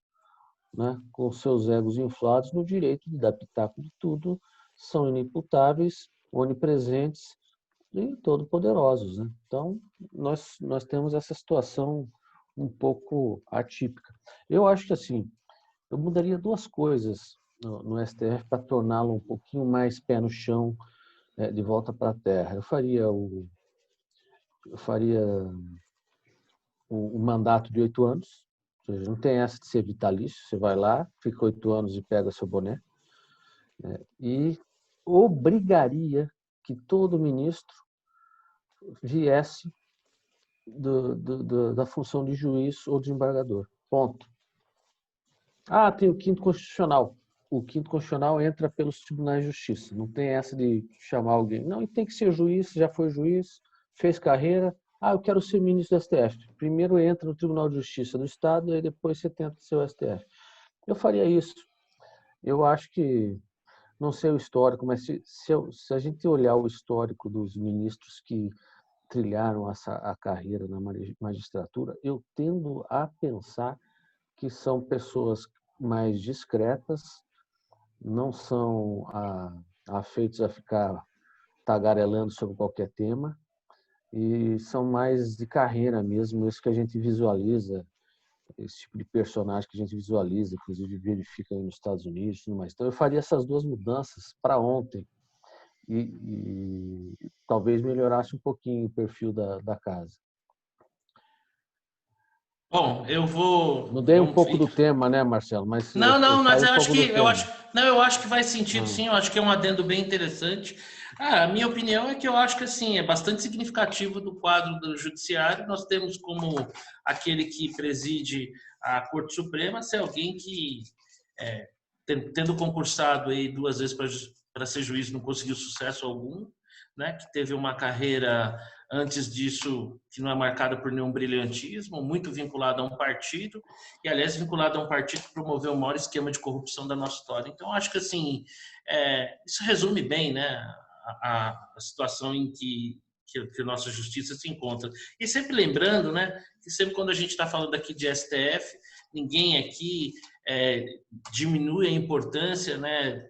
com seus egos inflados no direito de dar pitaco de tudo, são inimputáveis, onipresentes e todo-poderosos, né? Então, nós temos essa situação um pouco atípica. Eu acho que, assim, eu mudaria duas coisas no STF para torná-lo um pouquinho mais pé no chão, de volta para a terra. Eu faria o mandato de 8 anos, ou seja, não tem essa de ser vitalício, você vai lá, fica 8 anos e pega seu boné, e obrigaria que todo ministro viesse da função de juiz ou desembargador. Ponto. Ah, tem o quinto constitucional. O quinto constitucional entra pelos tribunais de justiça. Não tem essa de chamar alguém. Não, e tem que ser juiz, já foi juiz, fez carreira. Ah, eu quero ser ministro do STF. Primeiro entra no Tribunal de Justiça do Estado e depois você tenta ser o STF. Eu faria isso. Eu acho que, não sei o histórico, mas se a gente olhar o histórico dos ministros que trilharam a carreira na magistratura, eu tendo a pensar que são pessoas mais discretas, não são afeitos a ficar tagarelando sobre qualquer tema e são mais de carreira mesmo, isso que a gente visualiza, esse tipo de personagem que a gente visualiza, inclusive verifica nos Estados Unidos e tudo mais. Então eu faria essas duas mudanças para ontem e talvez melhorasse um pouquinho o perfil da casa. Bom, eu vou. Mudei um pouco do tema, né, Marcelo? Mas eu Não, mas saí eu um acho pouco do que tema. eu acho que faz sentido, sim. Eu acho que é um adendo bem interessante. A minha opinião é que eu acho que assim é bastante significativo do quadro do judiciário. Nós temos como aquele que preside a Corte Suprema ser alguém que, tendo concursado aí 2 vezes para ser juiz, não conseguiu sucesso algum, né? Que teve uma carreira antes disso que não é marcada por nenhum brilhantismo, muito vinculado a um partido, e aliás vinculado a um partido que promoveu o maior esquema de corrupção da nossa história. Então acho que assim isso resume bem, né, a situação em que a nossa justiça se encontra. E sempre lembrando, né, que sempre quando a gente está falando aqui de STF, ninguém aqui diminui a importância, né,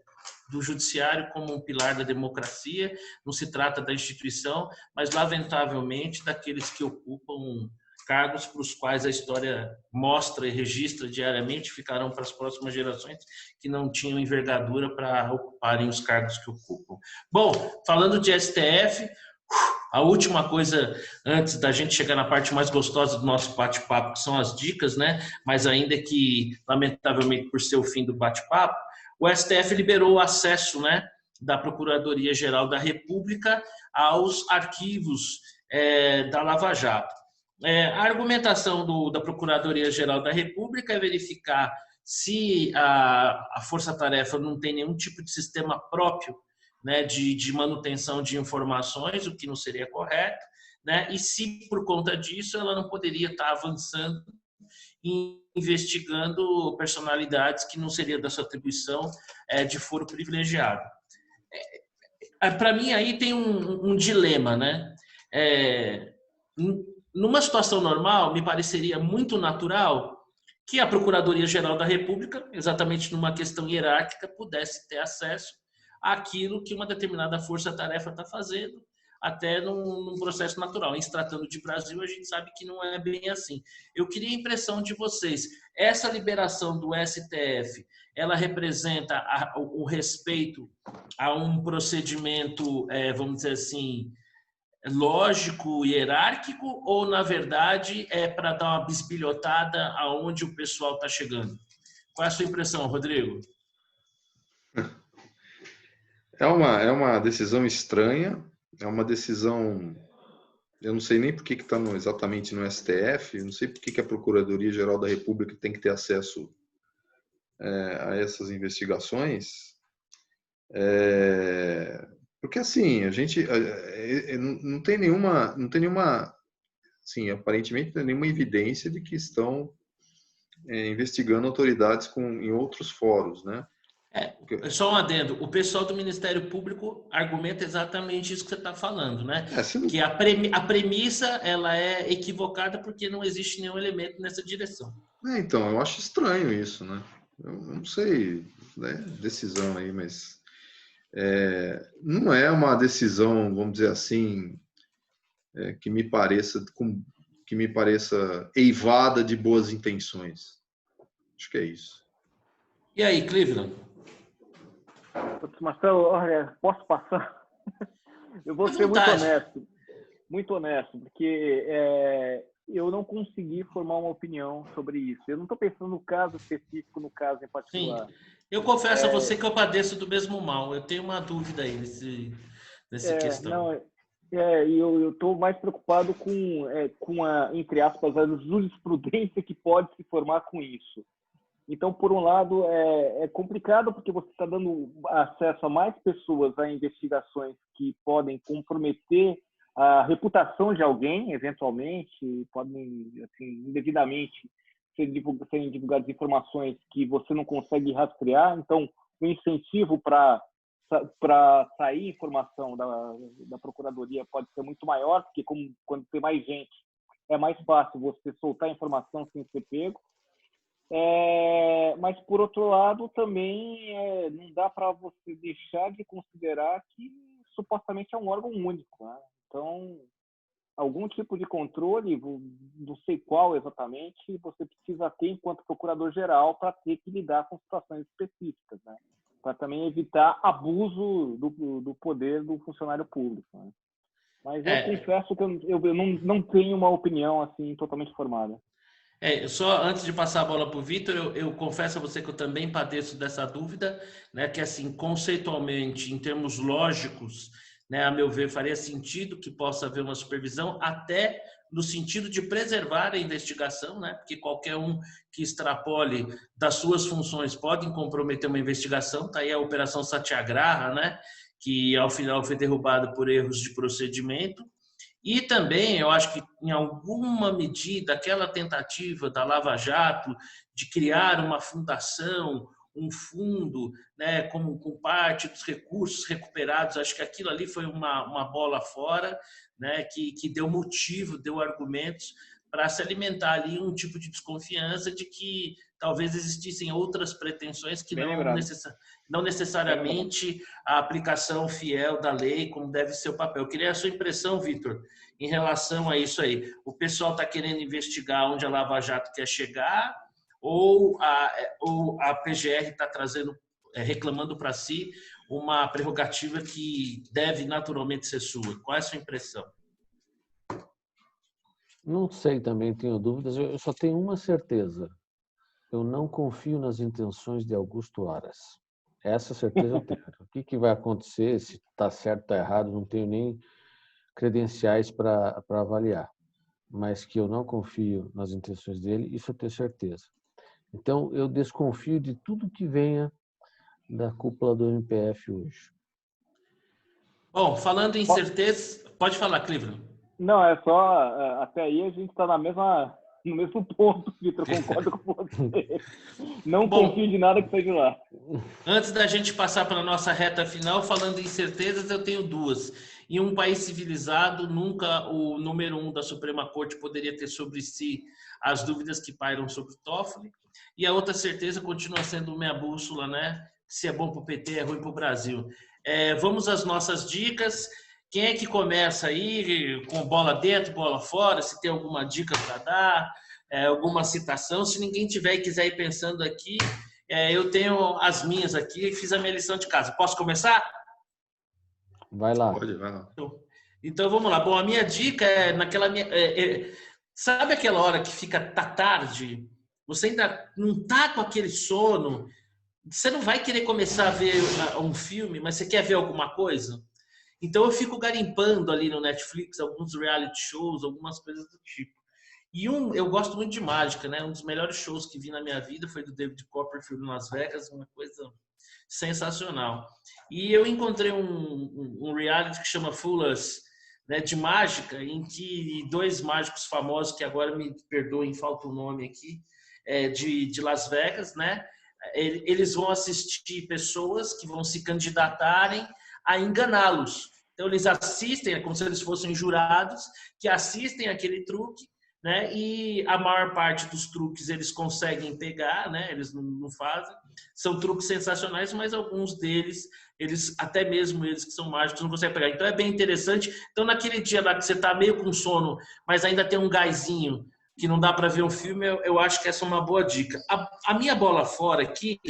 do judiciário como um pilar da democracia. Não se trata da instituição, mas lamentavelmente daqueles que ocupam cargos para os quais a história mostra e registra diariamente, ficarão para as próximas gerações que não tinham envergadura para ocuparem os cargos que ocupam. Bom, falando de STF, a última coisa antes da gente chegar na parte mais gostosa do nosso bate-papo, que são as dicas, né? Mas ainda que, lamentavelmente, por ser o fim do bate-papo, o STF liberou o acesso, né, da Procuradoria-Geral da República aos arquivos da Lava Jato. A argumentação da Procuradoria-Geral da República é verificar se a Força-Tarefa não tem nenhum tipo de sistema próprio, né, de manutenção de informações, o que não seria correto, né, e se por conta disso ela não poderia estar avançando investigando personalidades que não seria da sua atribuição de foro privilegiado. Para mim, aí tem um dilema, né? Numa situação normal, me pareceria muito natural que a Procuradoria-Geral da República, exatamente numa questão hierárquica, pudesse ter acesso àquilo que uma determinada força-tarefa está fazendo, até num processo natural. Em se tratando de Brasil, a gente sabe que não é bem assim. Eu queria a impressão de vocês. Essa liberação do STF, ela representa o respeito a um procedimento, vamos dizer assim, lógico, hierárquico, ou, na verdade, é para dar uma bisbilhotada aonde o pessoal está chegando? Qual é a sua impressão, Rodrigo? É uma decisão estranha, é uma decisão, eu não sei nem por que está exatamente no STF, eu não sei por que a Procuradoria-Geral da República tem que ter acesso a essas investigações, porque assim, a gente não tem nenhuma, assim, aparentemente não tem nenhuma evidência de que estão investigando autoridades em outros fóruns, né? Só um adendo, o pessoal do Ministério Público argumenta exatamente isso que você está falando, né? Que a premissa ela é equivocada porque não existe nenhum elemento nessa direção. Então, eu acho estranho isso, né? Eu não sei, né? Decisão aí, mas não é uma decisão, vamos dizer assim, que me pareça eivada de boas intenções. Acho que é isso. E aí, Cleveland? Marcelo, olha, posso passar? Eu vou ser muito honesto, porque eu não consegui formar uma opinião sobre isso. Eu não estou pensando no caso específico, no caso em particular. Sim, eu confesso a você que eu padeço do mesmo mal. Eu tenho uma dúvida aí nessa questão. E eu estou mais preocupado com a, entre aspas, a jurisprudência que pode se formar com isso. Então, por um lado, é complicado porque você está dando acesso a mais pessoas a investigações que podem comprometer a reputação de alguém, eventualmente, podem, assim, indevidamente serem divulgadas informações que você não consegue rastrear. Então, o incentivo para sair informação da Procuradoria pode ser muito maior, porque quando tem mais gente, é mais fácil você soltar informação sem ser pego. Mas, por outro lado, também não dá para você deixar de considerar que supostamente é um órgão único, né? Então, algum tipo de controle, não sei qual exatamente, você precisa ter enquanto procurador-geral para ter que lidar com situações específicas, né? Para também evitar abuso do poder do funcionário público, né? Mas eu confesso que eu não tenho uma opinião assim totalmente formada. Só antes de passar a bola para o Vitor, eu confesso a você que eu também padeço dessa dúvida, né, que assim, conceitualmente, em termos lógicos, né, a meu ver, faria sentido que possa haver uma supervisão, até no sentido de preservar a investigação, né, porque qualquer um que extrapole das suas funções pode comprometer uma investigação. Está aí a Operação Satyagraha, né, que ao final foi derrubada por erros de procedimento. E também, eu acho que, em alguma medida, aquela tentativa da Lava Jato de criar uma fundação, um fundo, né, com parte dos recursos recuperados, acho que aquilo ali foi uma bola fora, né, que deu motivo, deu argumentos para se alimentar ali um tipo de desconfiança de que talvez existissem outras pretensões que não necessariamente a aplicação fiel da lei, como deve ser o papel. Eu queria a sua impressão, Vitor, em relação a isso aí. O pessoal está querendo investigar onde a Lava Jato quer chegar, ou a PGR está reclamando para si uma prerrogativa que deve naturalmente ser sua? Qual é a sua impressão? Não sei também, tenho dúvidas. Eu só tenho uma certeza. Eu não confio nas intenções de Augusto Aras. Essa certeza eu tenho. O que vai acontecer, se está certo ou está errado, não tenho nem credenciais para avaliar. Mas que eu não confio nas intenções dele, isso eu tenho certeza. Então, eu desconfio de tudo que venha da cúpula do MPF hoje. Bom, falando em certeza... Pode falar, Cleveland. Não, é só... Até aí a gente está no mesmo ponto, Vitor, concordo com você. Não confio de nada que seja lá. Antes da gente passar para a nossa reta final, falando em certezas, eu tenho duas. Em um país civilizado, nunca o número 1 da Suprema Corte poderia ter sobre si as dúvidas que pairam sobre o Toffoli. E a outra certeza continua sendo minha bússola, né? Se é bom para o PT, é ruim para o Brasil. Vamos às nossas dicas. Quem é que começa aí com bola dentro, bola fora? Se tem alguma dica para dar, alguma citação. Se ninguém tiver e quiser ir pensando aqui, eu tenho as minhas aqui e fiz a minha lição de casa. Posso começar? Vai lá. Pode, vai lá. Então vamos lá. Bom, a minha dica é naquela sabe aquela hora que tá tarde? Você ainda não tá com aquele sono. Você não vai querer começar a ver um filme, mas você quer ver alguma coisa? Então eu fico garimpando ali no Netflix alguns reality shows, algumas coisas do tipo. E eu gosto muito de mágica, né? Um dos melhores shows que vi na minha vida foi do David Copperfield em Las Vegas, uma coisa sensacional. E eu encontrei um reality que chama Fullers, né, de mágica, em que dois mágicos famosos, que agora me perdoem, falta o nome aqui, de Las Vegas, né? Eles vão assistir pessoas que vão se candidatarem a enganá-los. Então, eles assistem, é como se eles fossem jurados, que assistem aquele truque, né? E a maior parte dos truques eles conseguem pegar, né? Eles não fazem. São truques sensacionais, mas alguns deles, até mesmo eles que são mágicos, não conseguem pegar. Então, é bem interessante. Então, naquele dia lá que você está meio com sono, mas ainda tem um gásinho que não dá para ver um filme, eu acho que essa é uma boa dica. A minha bola fora aqui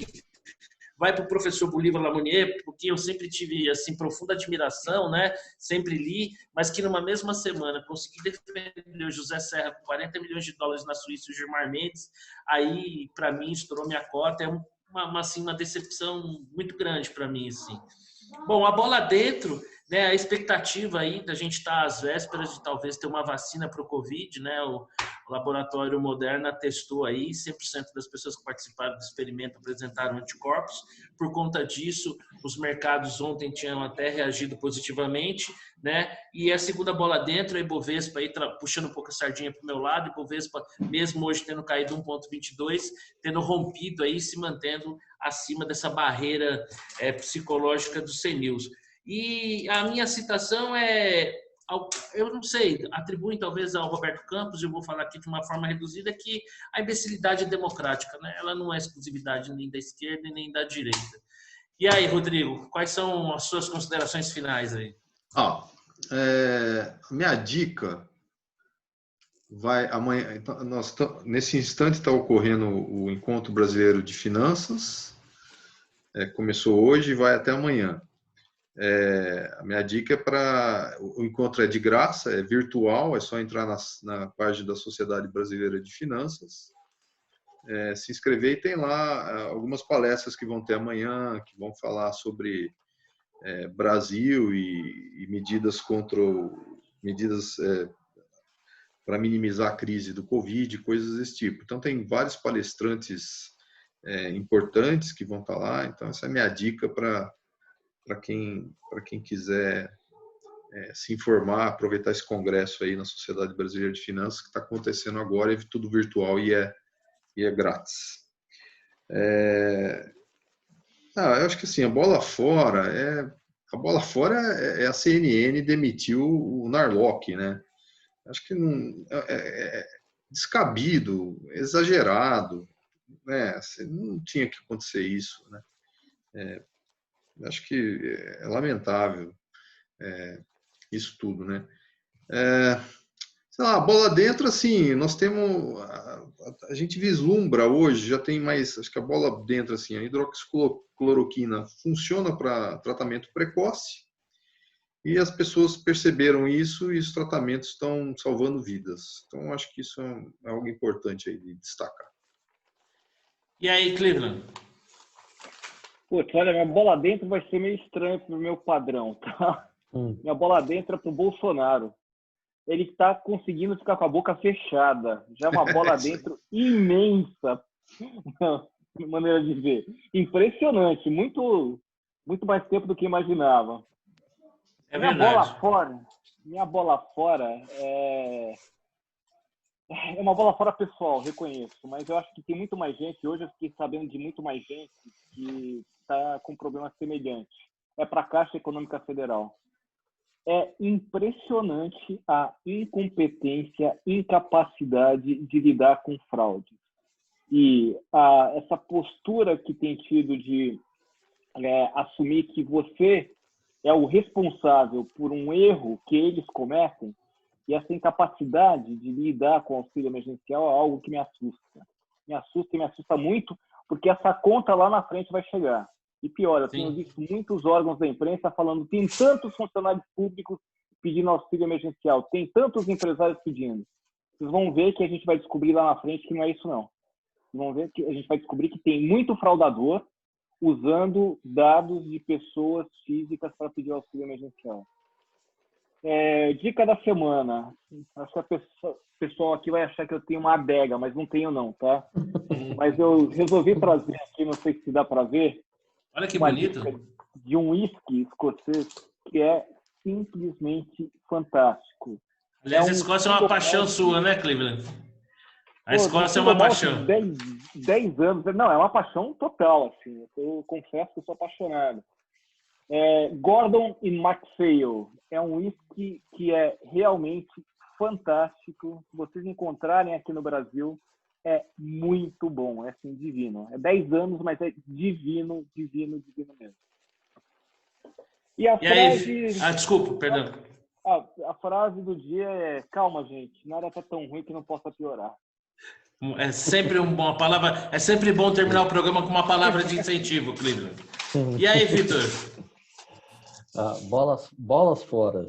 vai para o professor Bolívar Lamounier, porque eu sempre tive assim profunda admiração, né? Sempre li, mas que numa mesma semana consegui defender o José Serra com 40 milhões de dólares na Suíça e o Gilmar Mendes, aí para mim estourou minha cota, é uma decepção muito grande para mim, assim. Bom, a bola dentro, né? A expectativa aí da gente estar às vésperas de talvez ter uma vacina para o Covid, né? O laboratório Moderna testou aí, 100% das pessoas que participaram do experimento apresentaram anticorpos. Por conta disso, os mercados ontem tinham até reagido positivamente, né? E a segunda bola dentro, a Ibovespa aí puxando um pouco a sardinha para o meu lado, a Ibovespa mesmo hoje tendo caído 1,22, tendo rompido aí, se mantendo acima dessa barreira psicológica dos 100 mil. E a minha citação eu não sei, atribuem talvez ao Roberto Campos, eu vou falar aqui de uma forma reduzida, que a imbecilidade é democrática, né? Ela não é exclusividade nem da esquerda nem da direita. E aí, Rodrigo, quais são as suas considerações finais aí? Minha dica vai amanhã. Então, nesse instante está ocorrendo o Encontro Brasileiro de Finanças, começou hoje e vai até amanhã. A minha dica o encontro é de graça, é virtual, é só entrar na página da Sociedade Brasileira de Finanças, se inscrever, e tem lá algumas palestras que vão ter amanhã, que vão falar sobre Brasil e medidas para minimizar a crise do Covid, coisas desse tipo. Então tem vários palestrantes importantes que vão estar lá, então essa é a minha dica para quem quiser se informar, aproveitar esse congresso aí na Sociedade Brasileira de Finanças, que está acontecendo agora, é tudo virtual e é grátis. Eu acho que assim, a bola fora é a CNN demitiu o Narlock, né? Acho que é descabido, exagerado, né? Assim, não tinha que acontecer isso, né? Acho que é lamentável isso tudo, né? Sei lá, a bola dentro, assim, nós temos... A gente vislumbra hoje, já tem mais... Acho que a bola dentro, assim, a hidroxicloroquina funciona para tratamento precoce e as pessoas perceberam isso e os tratamentos estão salvando vidas. Então, acho que isso é algo importante aí de destacar. E aí, Cleveland? Putz, olha, minha bola dentro vai ser meio estranho pro meu padrão, tá? Minha bola dentro é pro Bolsonaro. Ele está conseguindo ficar com a boca fechada. Já é uma bola dentro imensa, de maneira de ver. Impressionante, muito mais tempo do que imaginava. Minha bola fora é uma bola fora pessoal, reconheço, mas eu acho que tem muito mais gente, hoje eu fiquei sabendo de muito mais gente que está com problemas semelhantes. É para a Caixa Econômica Federal. É impressionante a incompetência, incapacidade de lidar com fraude. E essa postura que tem tido de assumir que você é o responsável por um erro que eles cometem, e essa incapacidade de lidar com o auxílio emergencial é algo que me assusta. Me assusta muito, porque essa conta lá na frente vai chegar. E pior, eu tenho visto muitos órgãos da imprensa falando tem tantos funcionários públicos pedindo auxílio emergencial, tem tantos empresários pedindo. Vocês vão ver que a gente vai descobrir lá na frente que não é isso, não. Vocês vão ver que a gente vai descobrir que tem muito fraudador usando dados de pessoas físicas para pedir auxílio emergencial. Dica da semana. Acho que o pessoal aqui vai achar que eu tenho uma adega, mas não tenho não, tá? Mas eu resolvi trazer aqui, não sei se dá para ver. Olha que bonito. De um whisky escocês que é simplesmente fantástico. Aliás, a Escócia é uma paixão sua, né, Cleveland? A Escócia é uma paixão. 10 anos. Não, é uma paixão total, assim. Eu confesso que eu sou apaixonado. Gordon e MacPhail é um whisky que é realmente fantástico. Se vocês encontrarem aqui no Brasil, é muito bom. É assim, divino. É 10 anos, mas é divino, divino, divino mesmo. E a frase... aí... desculpa, perdão. A frase do dia é: calma, gente, nada tá tão ruim que não possa piorar. É sempre uma palavra. É sempre bom terminar o programa com uma palavra de incentivo, Cleveland. E aí, Vitor? Bolas fora.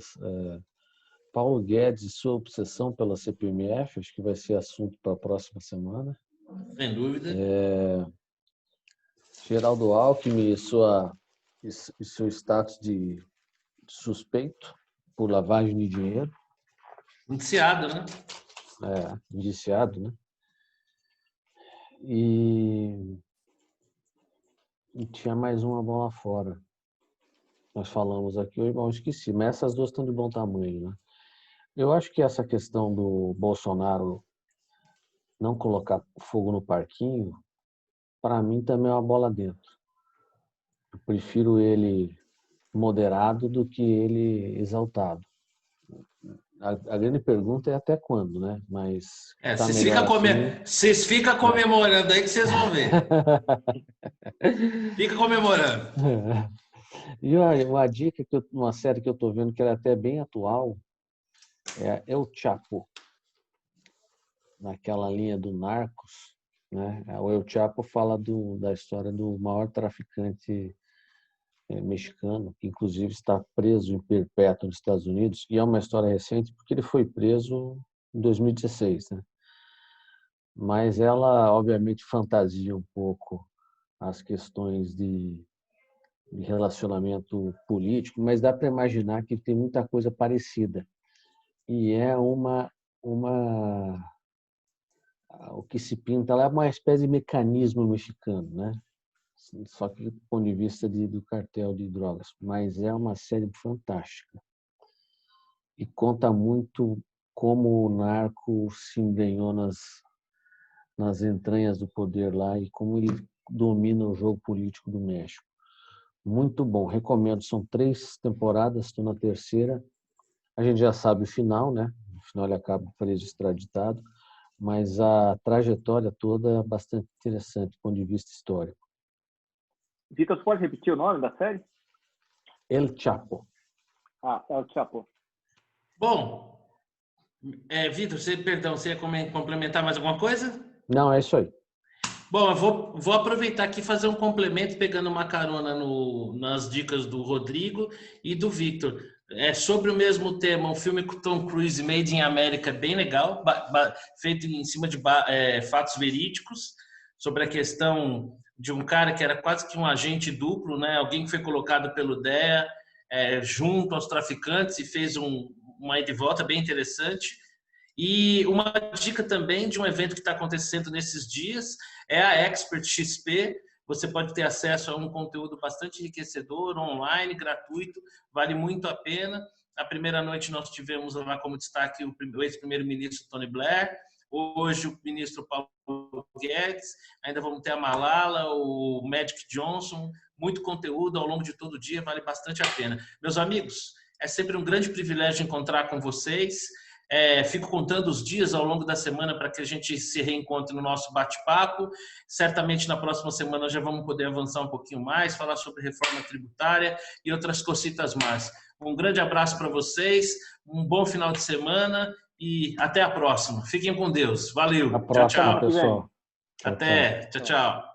Paulo Guedes e sua obsessão pela CPMF, acho que vai ser assunto para a próxima semana. Sem dúvida. Geraldo Alckmin e seu status de suspeito por lavagem de dinheiro. Indiciado, né? Indiciado, né? E tinha mais uma bola fora. Nós falamos aqui hoje, mas eu esqueci. Mas essas duas estão de bom tamanho, né? Eu acho que essa questão do Bolsonaro não colocar fogo no parquinho, para mim também é uma bola dentro. Eu prefiro ele moderado do que ele exaltado. A grande pergunta é até quando, né? Mas vocês ficam comemorando aí que vocês vão ver. Fica comemorando. E uma dica, uma série que eu estou vendo que ela é até bem atual, é El Chapo. Naquela linha do Narcos, né? O El Chapo fala da história do maior traficante mexicano, que inclusive está preso em perpétuo nos Estados Unidos, e é uma história recente porque ele foi preso em 2016, né? Mas ela, obviamente, fantasia um pouco as questões de relacionamento político, mas dá para imaginar que tem muita coisa parecida. E é o que se pinta lá é uma espécie de mecanismo mexicano, né? Só que do ponto de vista do cartel de drogas. Mas é uma série fantástica. E conta muito como o narco se embrenhou nas entranhas do poder lá e como ele domina o jogo político do México. Muito bom, recomendo. São 3 temporadas, estou na 3ª. A gente já sabe o final, né? No final ele acaba preso, extraditado. Mas a trajetória toda é bastante interessante do ponto de vista histórico. Vitor, você pode repetir o nome da série? El Chapo. El Chapo. Bom, Vitor, você ia complementar mais alguma coisa? Não, é isso aí. Bom, eu vou aproveitar aqui e fazer um complemento, pegando uma carona nas dicas do Rodrigo e do Victor. Sobre o mesmo tema, um filme com Tom Cruise, Made in America, é bem legal, feito em cima de fatos verídicos, sobre a questão de um cara que era quase que um agente duplo, né? Alguém que foi colocado pelo DEA junto aos traficantes e fez uma ida e volta bem interessante. E uma dica também de um evento que está acontecendo nesses dias é a Expert XP. Você pode ter acesso a um conteúdo bastante enriquecedor, online, gratuito, vale muito a pena. A primeira noite nós tivemos lá como destaque o ex-primeiro-ministro Tony Blair, hoje o ministro Paulo Guedes, ainda vamos ter a Malala, o Magic Johnson, muito conteúdo ao longo de todo o dia, vale bastante a pena. Meus amigos, é sempre um grande privilégio encontrar com vocês. Fico contando os dias ao longo da semana para que a gente se reencontre no nosso bate-papo. Certamente na próxima semana já vamos poder avançar um pouquinho mais, falar sobre reforma tributária e outras cositas mais. Um grande abraço para vocês, um bom final de semana e até a próxima. Fiquem com Deus. Valeu. Até a próxima, tchau, tchau. pessoal. Até. Tchau, tchau.